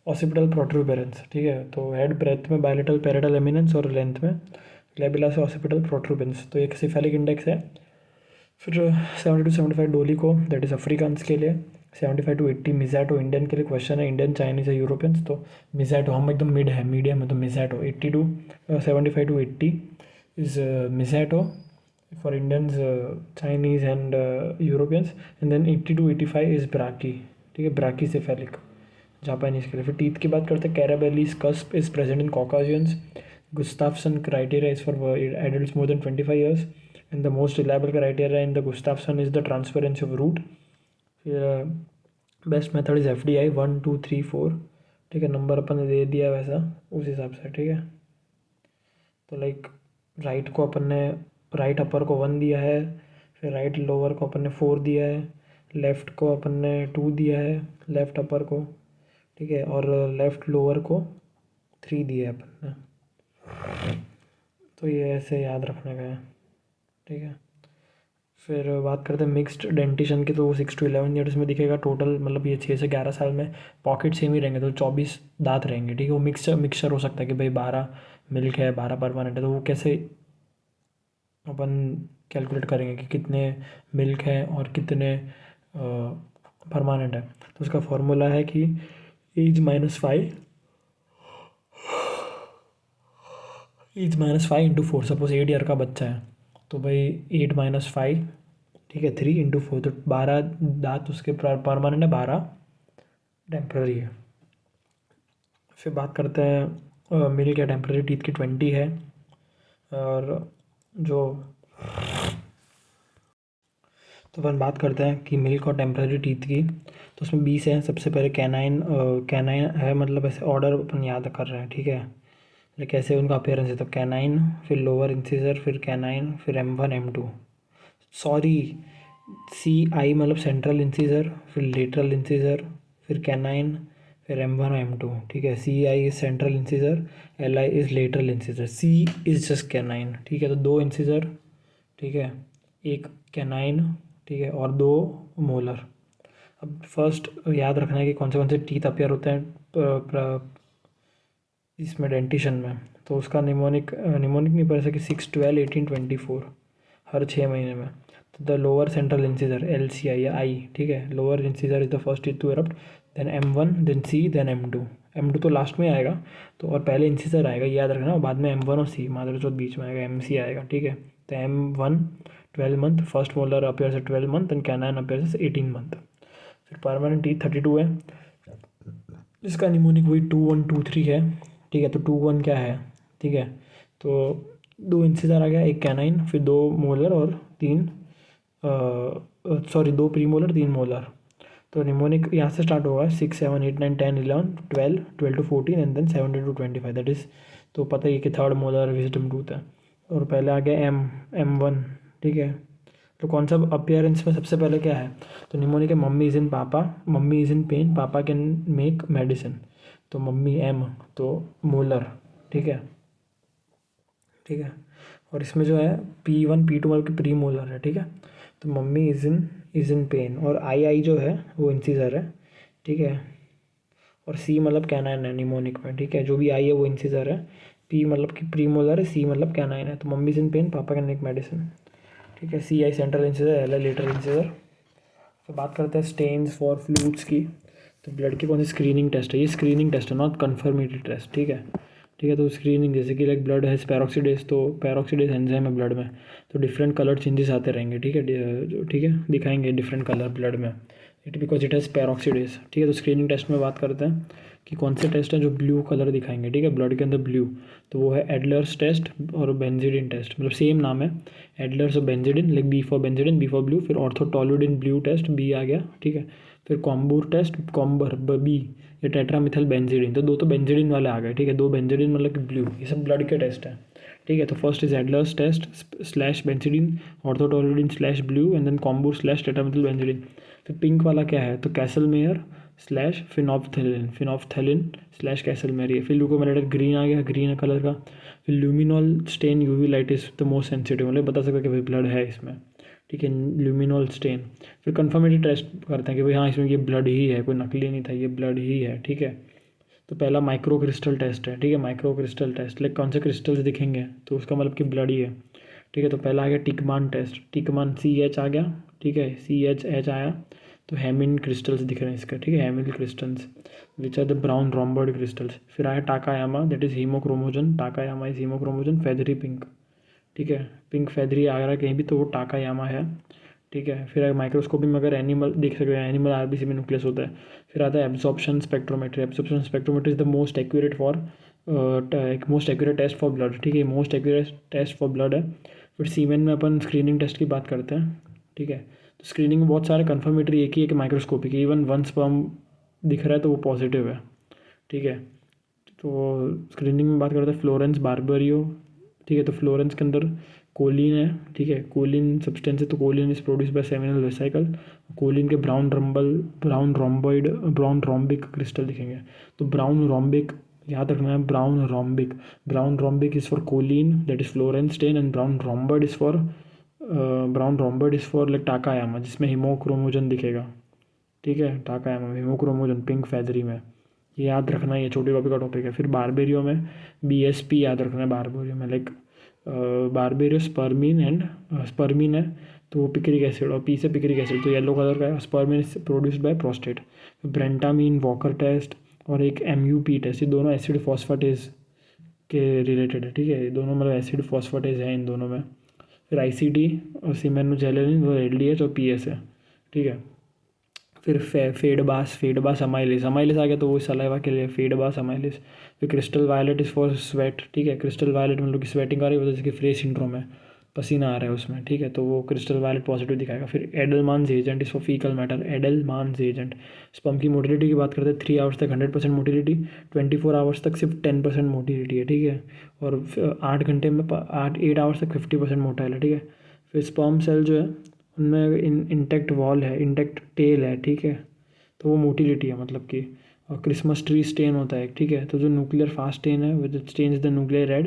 S1: ऑसिपिटल प्रोट्रूबेरेंस, ठीक है, तो हेड ब्रेथ में बायलेटरल पैरेटल एमिनेंस और लेंथ में ग्लैबुला से ऑसिपिटल प्रोट्रूबेरेंस, तो एक सिफेलिक इंडेक्स है। फिर 70 to 75 डोली को, दैट इज़ अफ्रीकान्स के लिए, 75 to 80 मिज़ैटो इंडियन के लिए, क्वेश्चन है इंडियन, चाइनीज़ या यूरोपियंस, तो मिज़ैटो हम एकदम मिड है, मीडियम है, तो mesati 80 to 75 to 80 is mesati for Indians, Chinese and Europeans, and then 80 to 85 is brachy, ठीक है, ब्राकी सेफेलिक जापानीज़ के लिए। फिर टीथ की बात करते हैं, Carabelli's cusp is present in Caucasians, Gustafson criteria is for adults more than 25 years, and the most reliable criteria in the Gustafsson is the transference of root. Best method is FDI 1 2 3 4, ठीक है, नंबर अपन ने दे दिया वैसा उस हिसाब से, ठीक है। तो लाइक राइट को अपन ने राइट अपर को 1 दिया है, फिर राइट लोअर को अपन ने 4 दिया है, लेफ़्ट को अपन ने 2 दिया है लेफ़्ट अपर को, ठीक है, और लेफ़्ट लोअर को 3 दिया है अपन ने। तो ये ऐसे याद रखने का है, ठीक है। फिर बात करते हैं मिक्स्ड डेंटिशन की, तो 6 to 11 ईयर्स में दिखेगा टोटल, मतलब ये 6 से 11 साल में पॉकेट सेम ही रहेंगे, तो 24 दांत रहेंगे, ठीक है। वो मिक्सचर हो सकता है कि भाई 12 मिल्क है 12 परमानेंट है, तो वो कैसे अपन कैलकुलेट करेंगे कि कितने मिल्क है और कितने परमानेंट है। तो उसका फॉर्मूला है कि एज -5 इंटू 4। सपोज 8 ईयर का बच्चा है तो भाई 8 - 5, ठीक है, 3 इंटू 4, तो 12 दांत उसके परमानेंट है, 12 टेम्प्रेरी है। फिर बात करते हैं मिल्क या टेम्प्रेरी टीथ की 20 है, और जो तो अपन बात करते हैं कि मिल्क और टेम्प्रेरी टीथ की, तो उसमें 20 है। सबसे पहले कैनाइन है, मतलब ऐसे ऑर्डर अपन याद कर रहे हैं, ठीक है, लाइक कैसे उनका अपीयरेंस है, तो कैनाइन, फिर लोअर इंसिजर, फिर कैनाइन, फिर M1 M2, सॉरी CI मतलब सेंट्रल इंसिजर, फिर लेटरल इंसिजर, फिर कैनाइन, फिर M1 और M2, ठीक है। CI is central incisor, LI is lateral incisor, C is just canine, ठीक है। तो 2 इंसिजर, ठीक है, एक कैनाइन, ठीक है, और 2 मोलर। अब फर्स्ट याद रखना है कि कौन से टीथ अपीयर होते हैं इसमें डेंटिशन में, तो उसका निमोनिक नहीं पढ़ सके, 6, 12, 18, 24 हर 6 महीने में। तो the lower central incisor LCI या आई, ठीक है, lower incisor is the first teeth to erupt, then M1, then C, then M2 तो लास्ट में आएगा, तो और पहले इंसिजर आएगा, ये याद रखना, और बाद में M1 और C, मादर चौथ बीच में आएगा, MC आएगा, ठीक है। तो M1 12 month, first molar appears eight 12 month, and canine appears 18 month. फिर परमानेंट टीथ 32 है, इसका निमोनिक वही 2, 1, 2, 3 है, ठीक है। तो 2, 1 क्या है, ठीक है, तो 2 इंसिजर आ गया, एक कैनाइन, फिर 2 मोलर और 3 2 प्रीमोलर 3 मोलर। तो निमोनिक यहाँ से स्टार्ट होगा, 6, 7, 8, 9, 10, 11, 12, 12 to 14, and then 17 to 25, that is, तो पता ही है कि थर्ड मोलर विजडम टूथ है। और पहले आ गया M1, ठीक है। तो कौन सा अपीयरेंस में सबसे पहले क्या है, तो निमोनिक है मम्मी इज़ इन पापा, मम्मी इज़ इन पेन, पापा कैन मेक मेडिसिन, तो मम्मी M, तो मोलर, ठीक है, ठीक है। और इसमें जो है P1 P2 मतलब कि प्री मोलर है, ठीक है। तो मम्मी इज़ इन पेन, और आई जो है वो इंसिजर है, ठीक है, और C मतलब कैनाइन है निमोनिक में, ठीक है। जो भी आई है वो इंसिजर है, P मतलब कि प्री मोलर है, C मतलब कैनाइन है। तो मम्मी इज़ इन पेन, पापा कैन मेक मेडिसिन, ठीक है। CI central incisor, LI lateral incisor. तो बात करते हैं स्टेन्स फॉर फ्लूइड्स की, तो ब्लड की कौन सी स्क्रीनिंग टेस्ट है, ये स्क्रीनिंग टेस्ट है, नॉट कन्फर्मेटरी टेस्ट, ठीक है, ठीक है। तो स्क्रीनिंग जैसे कि लाइक ब्लड है पेरोक्सीडेज, तो पेरोक्सीडेज एंजाइम है ब्लड में, तो डिफरेंट कलर चेंजेस आते रहेंगे, ठीक है, ठीक है, दिखाएंगे डिफरेंट कलर ब्लड में, it because it has peroxidase, ठीक है। तो स्क्रीनिंग टेस्ट में बात करते हैं कि कौन से टेस्ट हैं जो ब्लू कलर दिखाएंगे, ठीक है, ब्लड के अंदर ब्लू, तो वो है एडलर्स टेस्ट और बेंजिडिन टेस्ट, मतलब सेम नाम है, एडलर्स और benzidine, like B for benzidine, B for blue, फिर ऑर्थोटोलुडिन ब्लू टेस्ट, B आ गया, ठीक है। फिर कॉम्बूर टेस्ट, कॉम्बर B, ये टेट्रामिथल बेंजिडिन, तो 2 तो बेंजिडिन वाले आ गए, ठीक है, 2 बेंजिडिन मतलब कि ब्लू, ये सब ब्लड के टेस्ट हैं, ठीक है। तो first is Adler's test slash benzidine, orthotoluidine slash blue, and then Combur slash tetramethyl benzidine. फिर पिंक वाला क्या है, तो कैसलमेयर स्लैश फिनॉफ्थेलिन स्लैश कैसलमेयर। फिर ल्यूकोमेलेटर ग्रीन आ गया, ग्रीन कलर का। फिर luminol stain UV light is the most sensitive, मतलब बता सकते कि भाई ब्लड है इसमें, ठीक है, ल्यूमिनॉल स्टेन। फिर कन्फर्मेटरी टेस्ट करते हैं कि भाई हाँ इसमें ये ब्लड ही है, कोई नकली नहीं था, ये ब्लड ही है, ठीक है। तो पहला माइक्रो क्रिस्टल टेस्ट है, ठीक है, माइक्रो क्रिस्टल टेस्ट, लाइक कौन से क्रिस्टल्स दिखेंगे, तो उसका मतलब कि ब्लड ही है, ठीक है। तो पहला आ गया टिकमान टेस्ट, टिकमान CH आ गया, ठीक है, CH आया, तो हेमिन क्रिस्टल्स दिख रहे हैं इसका, ठीक है, haemin crystals which are the brown rhomboid crystals. फिर आया Takayama, that is haemochromogen, Takayama is haemochromogen, feathery pink, ठीक है, पिंक फेदरी आ रहा है कहीं भी तो वो टाकायामा है, ठीक है। फिर माइक्रोस्कोपी में अगर एनिमल देख सकते हैं, एनिमल RBC में न्यूक्लियस होता है। फिर आता है absorption spectrometry, absorption spectrometry is the most accurate test for blood, ठीक है, most accurate test for blood है। फिर सीमेन में अपन स्क्रीनिंग टेस्ट की बात करते हैं, ठीक है। तो स्क्रीनिंग में बहुत सारे कन्फर्मेटरी एक ही है कि माइक्रोस्कोपिक, इवन 1 स्पर्म दिख रहा है तो वो पॉजिटिव है, ठीक है। तो स्क्रीनिंग में बात करते हैं फ्लोरेंस बार्बरियो ठीक है। तो फ्लोरेंस के अंदर कोलिन है, ठीक है, कोलिन सब्सटेंस है, तो choline is produce by seminal vesicle. Choline के brown rhomboid brown rhombic crystal दिखेंगे। तो ब्राउन रोम्बिक याद रखना है, brown rhombic is for choline that is Florence stain, and brown rhomboid is for like Takayama, जिसमें हीमोक्रोमोजन दिखेगा, ठीक है, टाकायामा हीमोक्रोमोजन पिंक फेदरी में। ये याद रखना, ये छोटी कॉपी का टॉपिक है। फिर बारबेरियो में BSP याद रखना है, बारबेरियो में लाइक बारबेरियो स्पर्मीन है, तो वो पिक्रिक एसिड, और पी से पिक्रिक एसिड, तो येलो कलर का है। Spermine is produced by prostate. Brentamine Walker test और एक MUP टेस्ट, ये दोनों एसिड फॉस्फेटेज के रिलेटेड है, ठीक है, ये दोनों मतलब एसिड फॉस्फेटेज है इन दोनों में। फिर ICD और सीमेनोजेलेनिन और LDH और PS है, ठीक है। फिर फेडबास अमाइलिस आ गया, तो वो सलाइवा के लिए फेडबास अमाइलिस। फिर crystal violet is for sweat, ठीक है, क्रिस्टल वायलेट मतलब कि स्वेटिंग आ रही है, वजह से फ्रे सिंड्रोम है, पसीना आ रहा है उसमें, ठीक है, तो वो क्रिस्टल वायलेट पॉजिटिव दिखाएगा। फिर Edelman's agent is for faecal matter, Edelman's agent. Sperm की मोटिलिटी की बात करते हैं, 3 आवर्स तक 100% मोटिलिटी, 24 आवर्स तक सिर्फ 10% मोटिलिटी है, ठीक है, और 8 घंटे में 8 आवर्स तक 50% मोटाइल है, ठीक है। फिर स्पर्म सेल जो है उनमें इंटेक्ट वॉल है, इंटेक्ट टेल है, ठीक है, तो वो मोटिलिटी है मतलब कि। और क्रिसमस ट्री स्टेन होता है, ठीक है, तो जो न्यूक्लियर फास्ट स्टेन है with stains the nuclear red,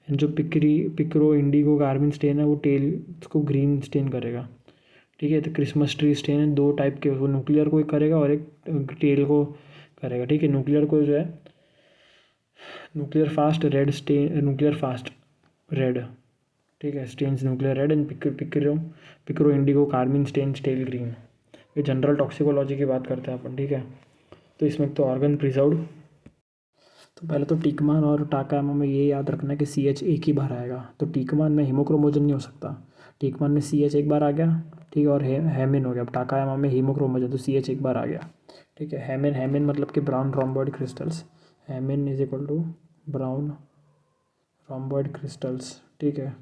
S1: and जो पिक्रो इंडिगो कार्बिन स्टेन है वो टेल को ग्रीन स्टेन करेगा, ठीक है। तो क्रिसमस ट्री स्टेन है 2 टाइप के, वो न्यूक्लियर को एक करेगा और एक टेल को करेगा, ठीक है। न्यूक्लियर को जो है न्यूक्लियर फास्ट रेड, ठीक है, stains nuclear red, and picro indigo carmine stain tail green. ये जनरल टॉक्सिकोलॉजी की बात करते हैं अपन, ठीक है। तो इसमें तो ऑर्गन प्रिजर्व्ड, तो पहले तो टीकमान और टाकायामा में ये याद रखना है कि CH एक ही बार आएगा, तो टीकमान में हीमोक्रोमोजन नहीं हो सकता, टीकमान में CH एक बार आ गया, ठीक है, और हेमिन हो गया। अब टाकायामा में हीमोक्रोमोजन, तो CH एक बार आ गया, ठीक है। हेमिन मतलब कि brown rhomboid crystals, haemin is equal to brown rhomboid crystals, ठीक है।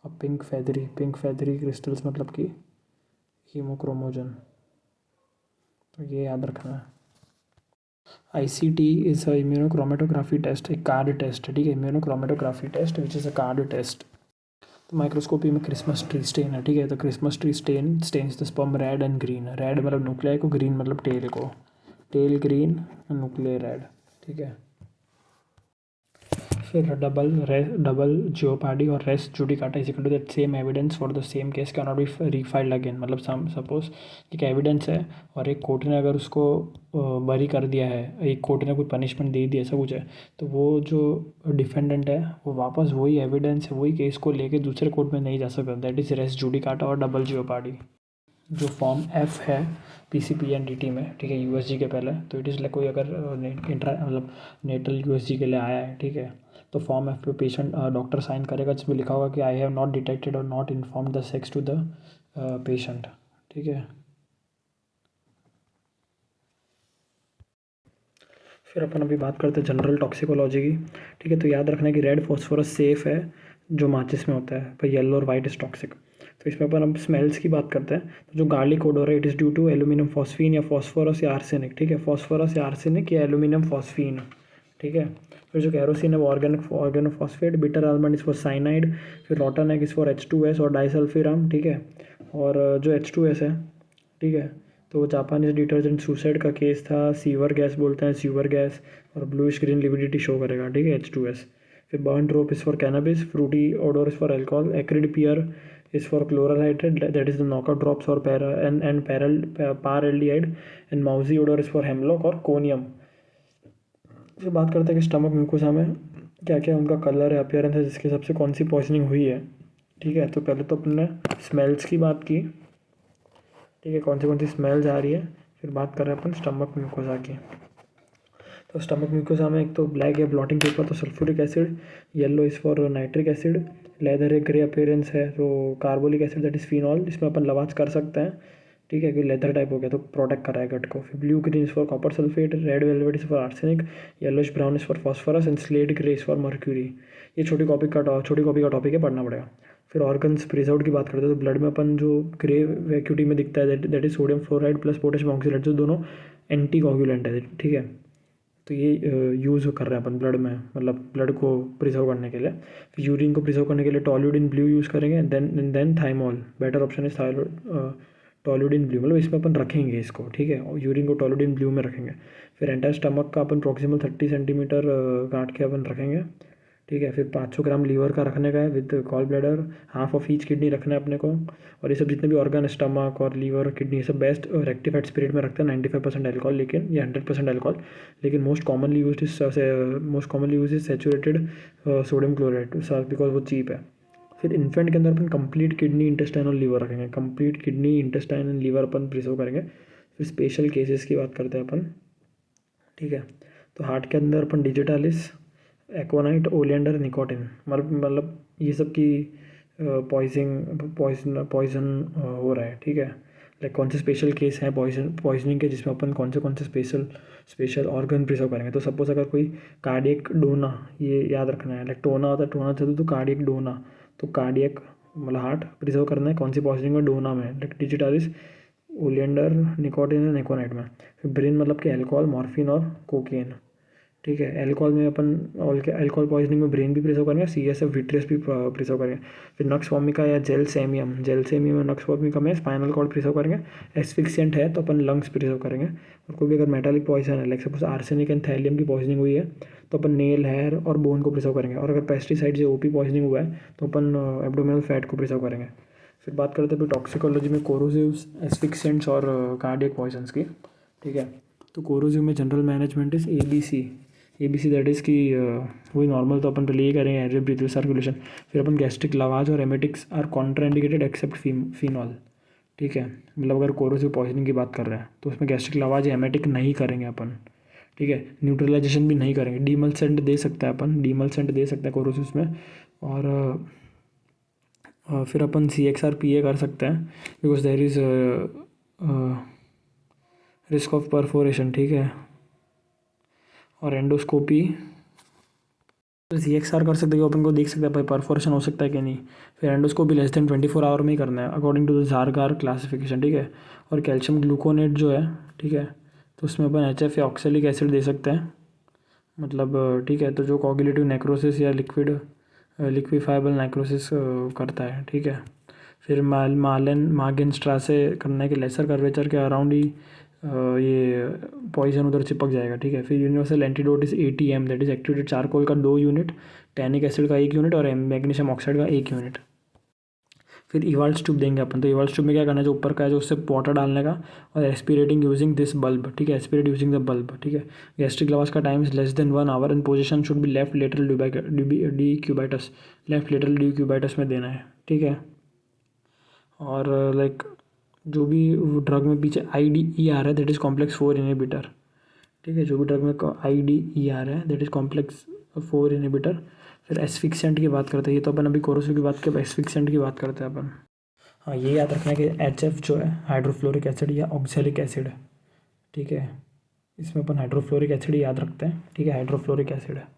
S1: और पिंक फेदरी क्रिस्टल्स मतलब कि हीमोक्रोमोजन, तो ये याद रखना है। ICT is a immunochromatography test, एक कार्ड टेस्ट है, ठीक है, immunochromatography test which is a card test. तो माइक्रोस्कोपी में क्रिसमस ट्री स्टेन है, ठीक है, तो Christmas tree stains the sperm red and green, red मतलब न्यूक्लियाई को, ग्रीन मतलब टेल को, टेल ग्रीन न्यूक्लियर रेड, ठीक है। फिर डबल जियोपार्डी और res judicata is equal to that same evidence for the same case can not B रीफाइल्ड again, मतलब सपोज एक एविडेंस है और एक कोर्ट ने अगर उसको बरी कर दिया है, एक कोर्ट ने कोई पनिशमेंट दे दी, ऐसा कुछ है, तो वो जो डिफेंडेंट है वो वापस वही एविडेंस है, वही केस को लेके दूसरे कोर्ट में नहीं जा सकता, दैट इज रेस जुडिकाटा और डबल जियोपार्डी। जो फॉर्म F है PCPNDT में, ठीक है, USG के पहले, तो इट इज़ लाइक कोई अगर मतलब नेटल USG के लिए आया है, ठीक है, तो फॉर्म F पे पेशेंट डॉक्टर साइन करेगा, जिसमें लिखा होगा कि आई हैव नॉट डिटेक्टेड और not inform the sex to the patient, ठीक है। फिर अपन अभी बात करते हैं जनरल टॉक्सिकोलॉजी की, ठीक है। तो याद रखना है कि रेड फॉस्फोरस सेफ है जो माचिस में होता है, पर येलो और वाइट इज टॉक्सिक। तो इसमें अपन अब स्मेल्स की बात करते हैं, तो जो गार्लिक ओडोर है it is due to aluminium phosphine या फॉस्फोरस या आर्सेनिक, ठीक है, फॉस्फोरस या आर्सेनिक या एल्यूमिनियम फॉस्फीन, ठीक है। फिर जो कैरोसिन है वो organophosphate, bitter almond is for cyanide, फिर रॉटन एग इज़ फॉर H2S और डाइसल्फिराम, ठीक है। और जो H2S है, ठीक है, तो जापानीज डिटर्जेंट सुसाइड का केस था, सीवर गैस बोलते हैं, सीवर गैस, और ब्लूइश ग्रीन लिविडिटी शो करेगा, ठीक है, H2S। फिर burnt rope is for cannabis, fruity odour is for alcohol, acrid pear is for chlorhydrate, that is the knockout drops or paraldehyde, and mousy odor is for hemlock और कोनियम। फिर बात करते हैं कि स्टमक म्यूकोसा में क्या क्या उनका कलर है, अपीयरेंस है, जिसके हिसाब से कौन सी पॉइजनिंग हुई है, ठीक है। तो पहले तो अपने स्मेल्स की बात की, ठीक है, कौन सी स्मेल्स आ रही है। फिर बात कर रहे हैं अपन स्टमक म्यूकोसा की। तो स्टमक म्यूकोसा में एक तो ब्लैक या ब्लॉटिंग पेपर, तो sulphuric acid, yellow is for nitric acid, leather एक ग्रे अपीयरेंस है, तो carbolic acid that is phenol, इसमें अपन लवाज कर सकते हैं, ठीक है, कि लेदर टाइप हो गया तो प्रोटेक्ट कर रहा है गट को। फिर blue green is for copper sulphate, red velvet is for arsenic, yellowish brown is for phosphorus, and slate grey is for mercury. ये छोटी कॉपी का टॉपिक है, पढ़ना पड़ेगा। फिर ऑर्गन्स प्रिजर्व्ड की बात करते हैं, तो ब्लड में अपन जो ग्रे वैक्यूटी में दिखता है that is sodium fluoride plus potassium oxalate, जो दोनों एंटी कोगुलेंट है, ठीक है। तो ये यूज़ कर रहे हैं अपन ब्लड में, मतलब ब्लड को प्रिजर्व करने के लिए। फिर यूरिन को प्रिजर्व करने के लिए टोल्यूडिन ब्लू यूज़ करेंगे, then thymol. Better option is toluidine blue, मतलब इसमें अपन रखेंगे इसको, ठीक है, और यूरिन को टोल्यूडिन ब्लू में रखेंगे। फिर एंटायर स्टमक का अपन प्रॉक्सिमल 30 सेंटीमीटर काट के अपन रखेंगे, ठीक है। फिर 500 ग्राम लीवर का रखने का है with call bladder, half of each kidney रखना है अपने को। और ये सब जितने भी ऑर्गन, स्टमक और लीवर, किडनी, ये सब बेस्ट रेक्टिफाइड स्पिरिट में रखते हैं 95% अल्कोहल, लेकिन ये 100% अल्कोहल। लेकिन most commonly use is saturated sodium chloride, because वो चीप है। फिर इन्फेंट के अंदर अपन कंप्लीट किडनी, इंटेस्टाइन और लीवर रखेंगे, complete kidney, intestine and liver अपन प्रिजर्व करेंगे। फिर स्पेशल केसेस की बात करते हैं अपन, ठीक है। तो हार्ट के अंदर अपन डिजिटालिस, एक्वानाइट, ओलियंडर, निकोटिन, मतलब ये सब की पॉइजन हो रहा है, ठीक है। लाइक कौन से स्पेशल केस हैं पॉइजनिंग के, जिसमें अपन कौन से स्पेशल ऑर्गन प्रिजर्व करेंगे। तो सपोज अगर कोई कार्डियक डोना, ये याद रखना है, लाइक टोना होता है, टोना चाहते तो कार्डियक डोना, तो कार्डियक मतलब हार्ट प्रिजर्व करना है कौन सी पॉइजनिंग में, डोना में, लाइक डिजिटालिस, ओलियंडर, निकोटिन और निकोनाइट में। फिर ब्रेन मतलब कि अल्कोहल, मॉर्फिन और कोकेन, ठीक है। अल्कोहल में अपन अल्कोहल पॉइजनिंग में ब्रेन भी प्रिजर्व करेंगे, CSF विट्रियस भी प्रिजर्व करेंगे। फिर नक्स वोमिका या जेलसेमियम में नक्स वोमिका में स्पाइनल कॉर्ड प्रिजर्व करेंगे। एस्फिक्सिएंट है तो अपन लंग्स प्रिजर्व करेंगे। और कोई भी अगर मेटालिक पॉइजन है, like suppose arsenic and thallium की पॉइजनिंग हुई है, तो अपन नेल, हेयर और बोन को प्रिजर्व करेंगे। और अगर पेस्टिसाइड से OP पॉइजनिंग हुआ है तो अपन एब्डोमिनल फैट को प्रिजर्व करेंगे। फिर बात करते हैं फिर टॉक्सिकोलॉजी में कोरोसिव्स, एस्फिक्सेंट्स और कार्डियक पॉइजन्स की, ठीक है। तो कोरोसिव में general management is ABC that is कि वही नॉर्मल तो अपन पहले ये करेंगे, एयर ब्रीथ सर्कुलेशन। फिर अपन गैस्ट्रिक लवाज और emetics are contraindicated except phenol, ठीक है। मतलब अगर कोरोसिव पॉइजनिंग की बात कर रहे हैं तो उसमें गैस्ट्रिक लवाज या एमेटिक नहीं करेंगे अपन, ठीक है। न्यूट्रलाइजेशन भी नहीं करेंगे, डीमल्सेंट दे सकता है अपन, डीमल्सेंट दे सकता है कोरोसिव में। और फिर अपन CXRPA कर सकते हैं, because there is risk of perforation, ठीक है। और एंडोस्कोपी CXR कर सकते हैं, अपन को देख सकते हैं भाई परफोरेशन हो सकता है कि नहीं। फिर एंडोस्कोपी लेस देन 24 आवर में ही करना है अकॉर्डिंग टू द ज़ारगार क्लासिफिकेशन, ठीक है। और कैल्शियम ग्लूकोनेट जो है, ठीक है, तो उसमें अपन HF या ऑक्सैलिक एसिड दे सकते हैं, मतलब ठीक है। तो जो कोगुलेटिव नेक्रोसिस या लिक्विफाइबल नेक्रोसिस करता है, ठीक है। फिर मार्गेनस्ट्रासे करने के लेसर कर्वेचर के अराउंड ही ये पॉइजन उधर चिपक जाएगा, ठीक है। फिर universal antidote is ATM, that is activated charcoal का 2 यूनिट, टैनिक एसिड का 1 यूनिट और मैग्नीशियम ऑक्साइड का 1 यूनिट। फिर इवाल्स ट्यूब देंगे अपन। तो इवाल्स ट्यूब में क्या करना है, जो ऊपर का है जो उससे वाटर डालने का, और एस्पिरेटिंग यूजिंग दिस बल्ब, ठीक है, एस्पिरेट यूजिंग द बल्ब, ठीक है। गैस्ट्रिक लवास का time is less than 1 hour and position should be left lateral decubitus में देना है, ठीक है। और लाइक जो भी ड्रग में पीछे IDE आ रहा है दैट इज़ कॉम्प्लेक्स 4 इनहिबिटर, ठीक है। जो भी ड्रग में IDE आ रहा है दैट इज़ कॉम्प्लेक्स 4 इनहिबिटर। फिर एस्फिक्सेंट की बात करते हैं, ये तो अपन अभी कोरोसिव की बात की, अब एस्फिक्सेंट की बात करते हैं अपन। हाँ, ये याद रखना है कि HF जो है हाइड्रोफ्लोरिक एसिड या ऑक्सैलिक एसिड, ठीक है। इसमें अपन हाइड्रोफ्लोरिक एसिड याद रखते हैं, ठीक है, हाइड्रोफ्लोरिक एसिड है।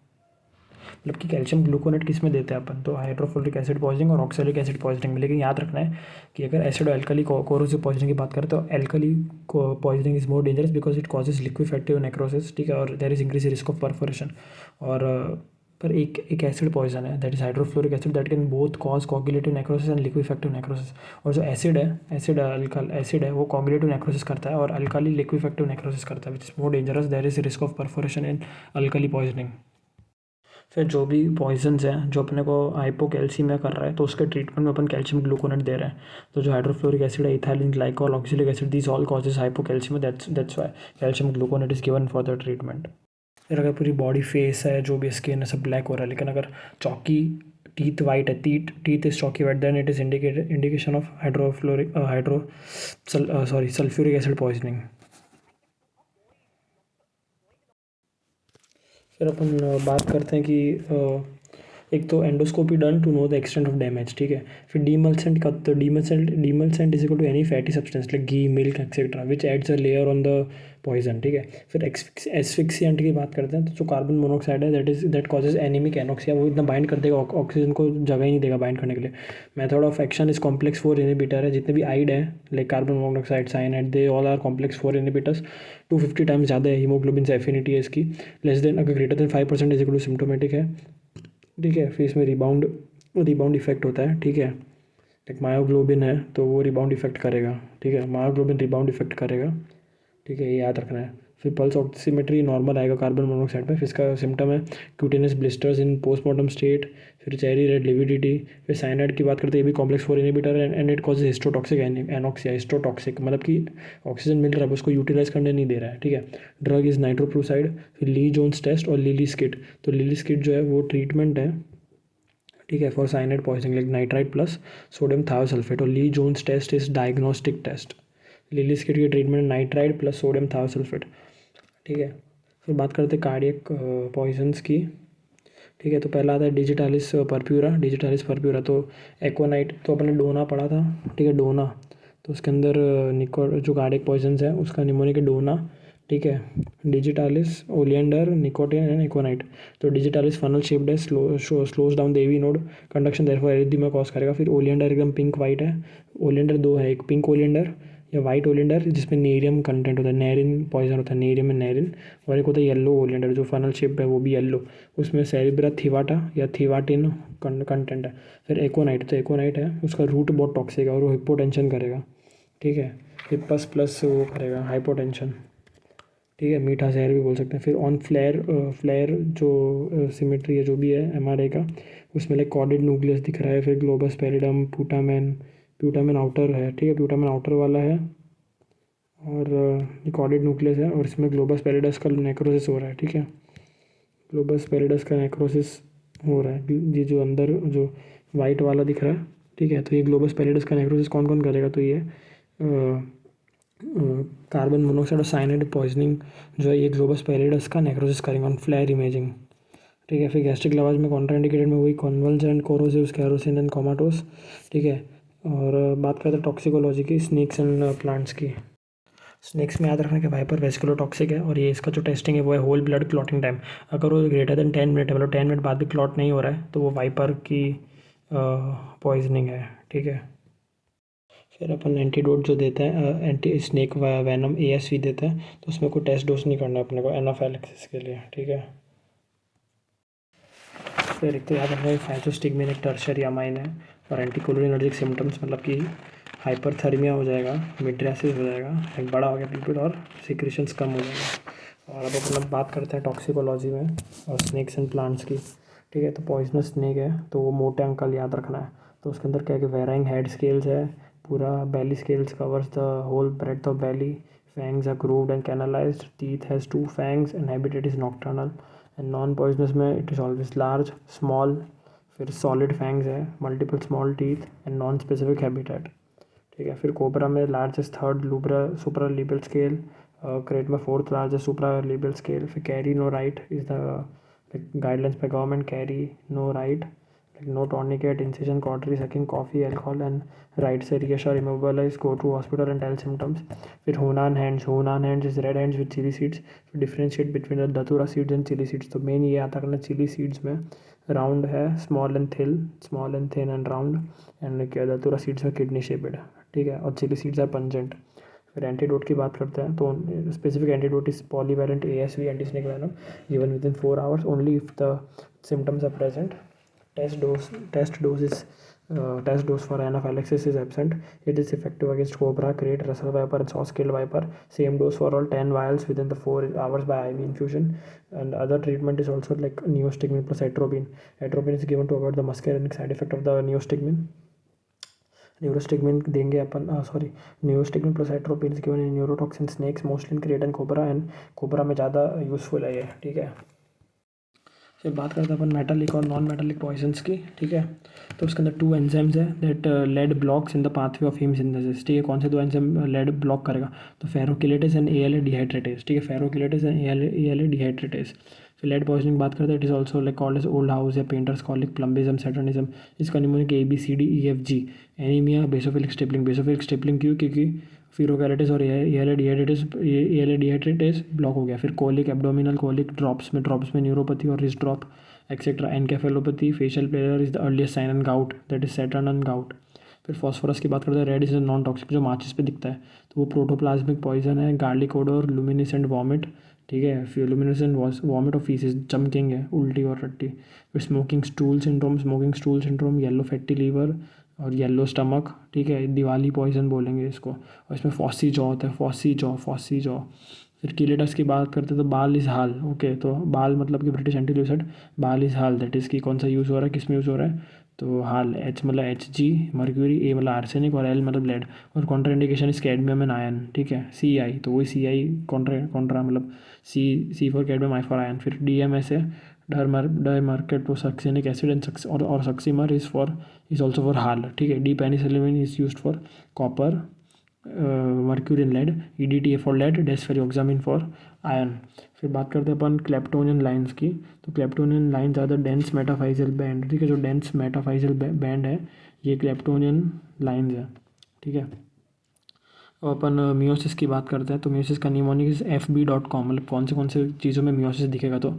S1: मतलब कि कैल्शियम ग्लूकोनेट किस में देते हैं अपन, तो हाइड्रोफ्लोरिक एसिड पॉइजनिंग और ऑक्सैलिक एसिड पॉइजनिंग में। लेकिन याद रखना है कि अगर एसिड और एल्कली कोरोसिव पॉइजनिंग की बात करें तो alkali poisoning is more dangerous because it causes liquefactive necrosis, ठीक है, और there is increase risk of perforation. और पर एक एसिड पॉइजन है that is hydrofluoric acid that can both cause coagulative necrosis and liquefactive necrosis. और जो एसिड है वो कोगुलेटिव नेक्रोसिस करता है और अल्काली लिक्विफेक्टिव नेक्रोसिस करता है, which is more dangerous, there is risk of perforation in alkali poisoning. फिर जो भी पॉइजन्स हैं जो अपने को हाइपोकैल्सीमिया कर रहा है तो उसके ट्रीटमेंट में अपन कैल्शियम ग्लूकोनेट दे रहे हैं। तो जो हाइड्रोफ्लोरिक एसिड है, ethylene glycol, oxalic acid, these all causes hypocalcaemia, that's why calcium gluconate is given for the treatment. फिर अगर पूरी बॉडी फेस है, जो भी स्किन है, सब ब्लैक हो रहा है, लेकिन अगर चौकी टीथ वाइट है, teeth is chalky white, then it is indication of sulphuric acid poisoning. फिर अपन बात करते हैं कि एक तो endoscopy done to know the extent of damage, ठीक है। फिर डीमल्सेंट का, तो demulcent is equal to any fatty substance like ghee, milk etcetera which adds a layer on the poison, ठीक है। फिर एस्फिक्सिएंट की बात करते हैं, तो जो कार्बन मोनोऑक्साइड है दैट कॉजेज एनीमिक एनोक्सिया, वो इतना बाइंड कर देगा ऑक्सीजन को, जगह ही नहीं देगा बाइंड करने के लिए। Method of action is complex 4 inhibitor है, जितने भी आइड है like carbon monoxide, cyanide, they all are complex 4 inhibitors. 250 times ज़्यादा है हीमोग्लोबिन से एफिनिटी है इसकी, लेस देन, अगर greater than 5% is equal to symptomatic है, ठीक है। फिर इसमें रिबाउंड इफेक्ट होता है, ठीक है। लाइक मायोग्लोबिन है तो वो रिबाउंड इफेक्ट करेगा, ठीक है, मायोग्लोबिन रिबाउंड इफेक्ट करेगा, ठीक है, ये याद रखना है। फिर पल्स ऑक्सीमेट्री नॉर्मल आएगा कार्बन मोनोऑक्साइड में। फिर इसका सिम्टम है cutaneous blisters in postmortem state, फिर चेरी रेड लिविडिटी। फिर साइनाइड की बात करते हैं, ये भी complex 4 inhibitor and it causes histotoxic anoxia, histotoxic मतलब कि ऑक्सीजन मिल रहा है, उसको यूटिलाइज करने नहीं दे रहा है, ठीक है। Drug is nitroprusside. फिर ली जोन्स टेस्ट और लिली स्किट, तो लिली स्किट जो है वो ट्रीटमेंट है, ठीक है, for cyanide poisoning like nitrite plus sodium thiosulphate. और Lee Jones test is diagnostic test. Lilly kit की treatment nitride plus sodium thiosulphate, ठीक है। फिर बात करते हैं कार्डियक पॉइजन्स की, ठीक है। तो पहला आता है डिजिटालिस परप्यूरा। तो एक्वानाइट तो अपने डोना पढ़ा था, ठीक है, डोना। तो उसके अंदर निको जो कार्डियक पॉइजन्स है उसका निमोनिक डोना, ठीक है। Digitalis, oleander, nicotine and aconite. तो डिजिटालिस फनल शेप्ड है, slows down the AV node conduction, therefore arrhythmia cause करेगा। फिर ओलियंडर एकदम पिंक वाइट है। ओलियंडर दो है, एक पिंक ओलियंडर या वाइट ओलियंडर जिसमें नेरियम कंटेंट होता है, नेरिन पॉइजन होता है, नेरियम एंड नेरिन। और एक होता है येलो ओलियंडर जो फनल शेप है वो भी येलो, उसमें सेरिब्रा थिवाटा या थिवाटिन कंटेंट है। फिर एकोनाइट, तो एकोनाइट है उसका रूट बहुत टॉक्सिक है और वो हिपोटेंशन करेगा, ठीक है। हिप्पस प्लस वो करेगा हाइपोटेंशन, ठीक है, मीठा जहर भी बोल सकते हैं। फिर ऑन फ्लेयर जो सिमेट्री है जो भी है एमआरआई का, उसमें लाइक कॉर्डेड न्यूक्लियस दिख रहा है। फिर ग्लोबस पेरिडम, प्यूटामेन आउटर है, ठीक है, प्यूटामेन आउटर वाला है और कॉर्डेड न्यूक्लियस है, और इसमें ग्लोबस पेरिडस का नेक्रोसिस हो रहा है, ठीक है। ग्लोबस पेरिडस का नेक्रोसिस हो रहा है, ये जो अंदर जो वाइट वाला दिख रहा है, ठीक है। तो ये ग्लोबस पेरिडस का नेक्रोसिस कौन कौन करेगा, तो ये कार्बन मोनोऑक्साइड और साइनाइड पॉइजनिंग जो है ये ग्लोबस पेरिडस का नेक्रोसिस करेंगे ऑन फ्लेयर इमेजिंग, ठीक है। फिर गैस्ट्रिक लवाज में कॉन्ट्राइंडिकेटेड में वही कॉन्वल्सेंट, कोरोसिव, स्क्लेरोसिन एंड कोमाटोस, ठीक है। और बात करते हैं टॉक्सिकोलॉजी की, स्नेक्स एंड प्लांट्स की। स्नेक्स में याद रखना कि वाइपर वेस्कुलोटॉक्सिक है, और ये इसका जो टेस्टिंग है वो है होल ब्लड क्लॉटिंग टाइम। अगर वो ग्रेटर देन 10 मिनट है, मतलब 10 मिनट बाद भी क्लॉट नहीं हो रहा है, तो वो वाइपर की पॉइजनिंग है, ठीक है। फिर अपन एंटीडोट जो देते हैं, एंटी स्नेक वैनम ASV देते हैं, तो उसमें कोई टेस्ट डोज नहीं करना अपने को एनाफाइलैक्सिस के लिए, ठीक है। फिर एक तो याद रखना फाइटोस्टिग्मिन एक टर्शरी अमाइन है, और एंटीकोलिनर्जिक सिम्टम्स मतलब कि हाइपरथर्मिया हो जाएगा, मिड्रियासिस हो जाएगा, एक बड़ा हो गया पिंपल और सिक्रेशंस कम हो जाएगा। और अब अपन बात करते हैं टॉक्सिकोलॉजी में और स्नेक्स एंड प्लांट्स की, ठीक है। तो पॉइजनस स्नेक है तो वो मोटे अंकल याद रखना है। तो उसके अंदर क्या है कि वेराइंग हेड स्केल्स है, पूरा belly scales covers the whole breadth of belly, fangs are grooved and canalised, teeth has 2 fangs and habitat is nocturnal. And non poisonous में it is always large, small, फिर सॉलिड फैंग्स है, multiple small teeth and non specific habitat, ठीक है। फिर कोबरा में लार्जेस्ट थर्ड लूबरा सुपरा लीबल स्केल, क्रेट में 4th largest supra labial scale. फिर carry no right is the guidelines by government, carry no right like no tourniquet, incision, cautery, sucking, coffee, alcohol and right से reassure, immobilize, go to hospital and tell symptoms. फिर Hunan hands is red hands with chili seeds. differentiate between the datura seeds and chili seeds, तो मेन ये आता करना chili seeds में राउंड है, small and thin and round, and क्या दातुरा सीड्स में किडनी शेपेड, ठीक है, और चिली सीड्स है पंजेंट। फिर एंटीडोट की बात करते हैं, तो specific antidote is polyvalent ASV anti snake venom given within 4 hours only if the symptoms are present. Test dose for anaphylaxis is absent. It is effective against cobra, crate, Russell viper, and saw-scaled viper. Same dose for all 10 vials within the 4 hours by IV infusion. And other treatment is also like neostigmine plus atropine. Atropine is given to avoid the muscarinic side effect of the neostigmine. न्यूरोस्टिग्मिन देंगे अपन, न्यूरोस्टिग्मिन plus atropine is given in neurotoxin snacks mostly in crate and cobra, and cobra में ज़्यादा यूजफुल है ये, ठीक है। फिर बात करते हैं अपन मेटालिक और नॉन मेटालिक पॉइजन्स की, ठीक है। तो उसके अंदर 2 एंजाइम्स है that lead blocks in the pathway of haem synthesis, ठीक है। कौन से 2 एंजाइम लेड ब्लॉक करेगा, तो फेरोकिलेटेस एंड ALA डिहाइड्रेटेस, ठीक है, फेरोकिलेटेस एंड ALA डिहाइड्रेटेस। फिर लेड पॉइजनिंग बात करते हैं, it is also like called as old house या पेंटर्स कॉलिक, प्लम्बिज्म, सैटर्निज्म। इसका mnemonic ABCDEFG, anaemia, basophilic stippling. Basophilic stippling क्यों? क्योंकि फिरोकैलिटिस और एलेडिएटिस ब्लॉक हो गया। फिर कोलिक, एब्डोमिनल कोलिक, ड्रॉप्स में न्यूरोपैथी और wrist drop et cetera. Encephalopathy, facial pallor is the earliest sign and gout, that is Saturn and gout. फिर फॉस्फोरस की बात करते हैं, रेड इज नॉन टॉक्सिक, जो माचिस पे दिखता है, तो वो प्रोटोप्लाज्मिक पॉइजन है। गार्लिक ओडोर, लुमिनिसेंट वॉमिट, ठीक है, फिर लुमिनिसेंट वॉमिट और फीसिस, चमकिंग है, उल्टी और टट्टी। फिर smoking stool syndrome, yellow fatty liver और येलो स्टमक, ठीक है, दिवाली पॉइजन बोलेंगे इसको। और इसमें फॉसी जॉ होता है, फॉसी जॉ। फिर कीलेटस की बात करते हैं तो बाल इज़ हाल, ओके, तो बाल मतलब कि ब्रिटिश एंटील्यूसेंट, बाल इज़ हाल, दैट इज़ की कौन सा यूज़ हो रहा है, किस में यूज़ हो रहा है, तो हाल, H मतलब Hg मर्क्यूरी, A मतलब आर्सेनिक और L मतलब लेड। और contraindication is cadmium and iron, ठीक है, CI, तो वही CI कॉन्ट्रा मतलब C for cadmium, I for iron. फिर DMS है, डाइमर्केटोसक्सेनिक एसिड एंड और succimer is also for HAL, ठीक है। D penicillin is used for copper, mercury and lead. EDTA for lead, desferrioxamine for iron. फिर बात करते हैं अपन क्लेप्टोनियन लाइन्स की, तो क्लेप्टोनियन lines are the dense metaphyseal band, ठीक है, जो डेंस मेटाफाइजल बैंड है ये क्लेप्टोनियन लाइन्स है, ठीक है। अब अपन मियोसिस की बात करते हैं, तो मियोसिस का निमोनिक इज FB.com, मतलब कौन से चीज़ों में मियोसिस दिखेगा, तो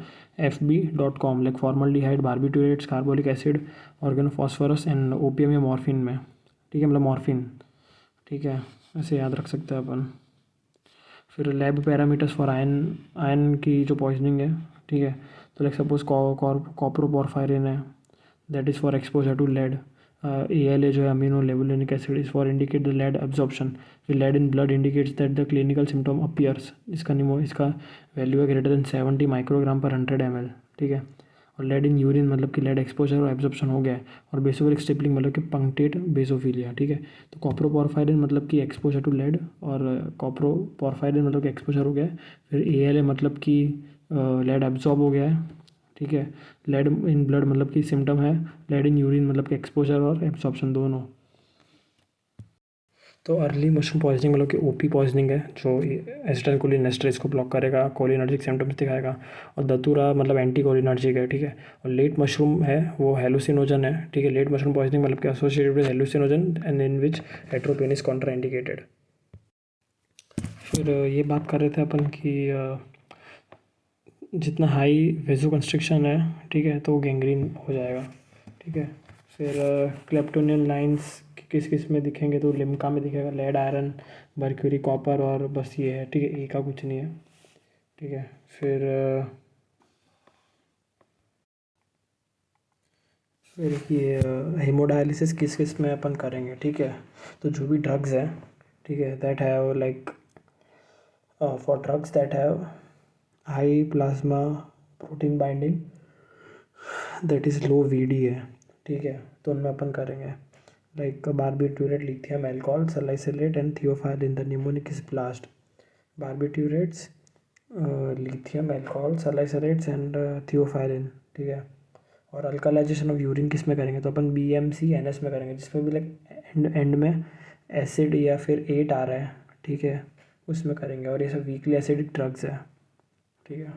S1: FB.com like formaldehyde, barbiturates, carbolic acid, organophosphorus and opium या मॉर्फिन में, ठीक है, मतलब मॉर्फिन, ठीक है, ऐसे याद रख सकते हैं अपन। फिर लैब पैरामीटर्स फॉर आयन की जो पॉइजनिंग है, ठीक है, तो लाइक सपोज कॉपरोपोरफायरिन है, that is for exposure to lead. ALA जो है amino laevulinic acid is for indicate the lead absorption. फिर lead in blood indicates that the clinical symptom appears, इसका वैल्यू है ग्रेटर देन 70 माइक्रोग्राम पर 100 ml, ठीक है। और लेड इन यूरिन मतलब कि लेड एक्सपोजर और एब्जॉर्प्शन हो गया है। और बेसोफिलिक स्टिपलिंग मतलब कि पंक्टेट बेसोफिलिया, ठीक है। तो कॉप्रोपोरफायरिन मतलब कि एक्सपोजर टू लेड, और कॉप्रोपोरफायरिन मतलब कि एक्सपोजर हो गया है। फिर ALA मतलब कि लेड एब्जॉर्ब हो गया है, ठीक है। लेड इन ब्लड मतलब कि सिम्टम है, लेड इन यूरिन मतलब कि एक्सपोजर और एब्जॉर्प्शन दोनों। तो अर्ली मशरूम पॉइजनिंग मतलब कि OP पॉइजनिंग है, जो एसिटाइलकोलिनेस्टर को ब्लॉक करेगा, कोलिनर्जिक सिम्टम्स दिखाएगा। और दतूरा मतलब एंटी कोलिनर्जिक है, ठीक है। और लेट मशरूम है वो हेलुसिनोजन है, ठीक है। लेट मशरूम पॉइजनिंग मतलब कि associated with hallucinogen and in which atropine is contraindicated. फिर ये बात कर रहे थे अपन कि जितना हाई वेजो कंस्ट्रिक्शन है, ठीक है, तो गैंग्रीन हो जाएगा, ठीक है। फिर क्लेप्टोनियन लाइन्स किस किस में दिखेंगे, तो लिम्का में दिखेगा, लेड, आयरन, मर्क्यूरी, कॉपर, और बस ये है, ठीक है, ए का कुछ नहीं है, ठीक है। फिर ये हेमोडायलिसिस किस किस में अपन करेंगे, ठीक है। तो जो भी ड्रग्स हैं, ठीक है, that have like for drugs that have high plasma protein binding, that is low VD है, ठीक है, तो उनमें अपन करेंगे like barbiturate, lithium alcohol, salicylate and theophylline. The mnemonic is blast, barbiturates, lithium alcohol, salicylates and theophylline, ठीक है। और अल्कलाइजेशन ऑफ यूरिन किस में करेंगे, तो अपन BMC-NS में करेंगे, जिसमें भी लाइक एंड में एसिड या फिर 8 आ रहा है, ठीक है, उसमें करेंगे। और ये सब वीकली एसिडिक ड्रग्स है, ठीक है।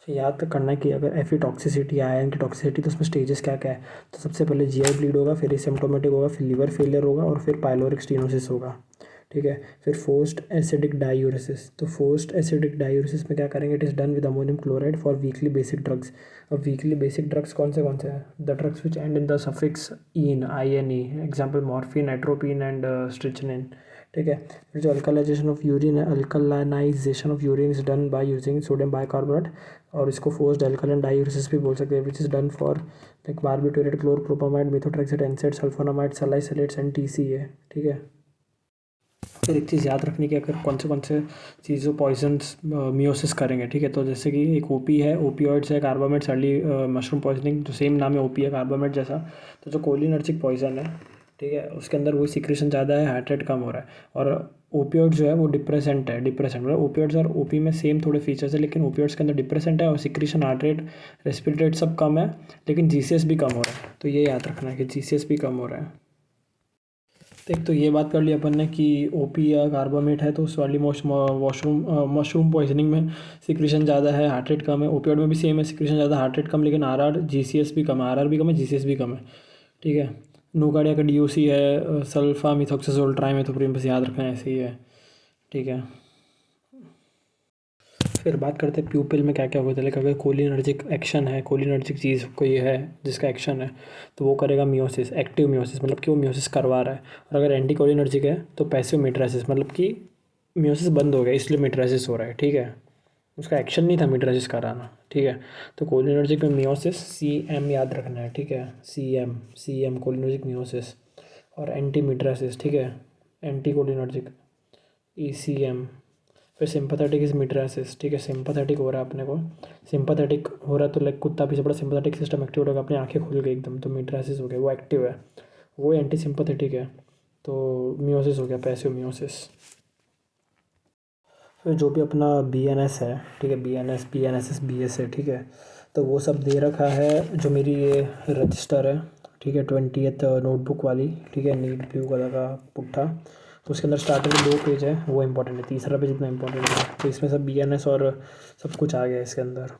S1: तो याद करना है कि अगर Fe टॉक्सिसिटी, आयरन की टॉक्सिसिटी, तो उसमें स्टेजेस क्या क्या है। तो सबसे पहले GI ब्लीड होगा, फिर एसिम्प्टोमेटिक होगा, फिर लीवर फेलियर होगा, और फिर पाइलोरिक स्टेनोसिस होगा, ठीक है। फिर फोर्स्ड एसिडिक डायूरेसिस, तो फोर्स्ड एसिडिक डायूरेसिस में क्या करेंगे, it is done with ammonium chloride for weakly basic drugs. अब वीकली बेसिक ड्रग्स कौन से हैं, the drugs which end in the suffix in, INE, example morphine, atropine and strychnine, ठीक है। फिर जो अल्कलाइजेशन ऑफ यूरिन है, alkalinization of urine is done by using sodium bicarbonate, और इसको फोर्स्ड अल्कलाइन डायूरेसिस भी बोल सकते हैं, which is done for like barbiturate, chlorpropamide, methotrexate, NSAID, sulfonamide, salicylates and TCA, ठीक है। फिर एक चीज़ याद रखनी कि अगर कौन से चीज़ों पॉइजन्स मियोसिस करेंगे, ठीक है, तो जैसे कि एक OP है, ओपियोइड्स है, कार्बामेट्स, अर्ली मशरूम पॉइजनिंग, जो सेम नाम है OP है, कार्बामेट जैसा। तो जो कोलिनर्जिक पॉइजन है, ठीक है, उसके अंदर वही सिक्रेशन ज़्यादा है, हार्ट रेट कम हो रहा है। और ओपियोइड जो है वो डिप्रेसेंट मतलब ओपियोइड्स और OP में सेम थोड़े फीचर्स है, लेकिन ओपियोइड्स के अंदर डिप्रेसेंट है और secretion, heart rate, respiratory rate सब कम है, लेकिन GCS भी कम हो रहा है। तो ये याद रखना है कि GCS भी कम हो रहा है। एक तो ये बात कर ली अपन ने कि ओपी या कार्बामेट है तो उस वाली मशरूम पॉइजनिंग में सिक्रीशन ज़्यादा है, हार्ट रेट कम है। ओपियोइड में भी सेम है, सिक्रीशन ज़्यादा, हार्ट रेट कम, लेकिन आरआर जीसीएस भी कम है, आरआर भी कम है, जीसीएस भी कम है। ठीक है। नोकार्डिया का डीओसी है सल्फा मिथॉक्साजोल ट्राइमेथोप्रीन, बस याद रखना ऐसे ही है। ठीक है। फिर बात करते हैं प्यूपिल में क्या क्या होता है। लाइक अगर कोलिनर्जिक एक्शन है, कोलिनर्जिक चीज़ कोई है जिसका एक्शन है तो वो करेगा मियोसिस, एक्टिव मियोसिस, मतलब कि वो मियोसिस करवा रहा है। और अगर एंटी कोलिनर्जिक है तो पैसिव मिट्राइसिस, मतलब कि मियोसिस बंद हो गया इसलिए मिट्राइसिस हो रहा है। ठीक है। उसका एक्शन नहीं था मिट्राइसिस कराना। ठीक है। तो कोलिनर्जिक में मियोसिस CM याद रखना है। ठीक है। CM cholinergic meiosis. और एंटी मिट्राइसिस, ठीक है, एंटी कोलिनर्जिक ECM। फिर सिंपैथेटिक इज मिट्राइसिस। ठीक है। सिंपैथेटिक हो रहा है अपने को, सिंपैथेटिक हो रहा है तो लाइक कुत्ता पीछे पड़ा, सिंपैथेटिक सिस्टम एक्टिव होगा, अपनी आंखें खुल गई एकदम, तो मिट्राइसिस हो गया, वो एक्टिव है। वो एंटी सिंपैथेटिक है तो मियोसिस हो गया, पैसिव मियोसिस। फिर जो भी अपना BNS है, ठीक है, BNS BS है, ठीक है, तो वो सब दे रखा है। जो मेरी ये रजिस्टर है, ठीक है, 20th नोटबुक वाली, ठीक है, नीट ब्लू कलर का पुट्ठा, तो उसके अंदर स्टार्टिंग में 2 पेज है वो इंपॉर्टेंट है, तीसरा पेज इतना इंपॉर्टेंट है। तो इसमें सब BNS और सब कुछ आ गया है इसके अंदर।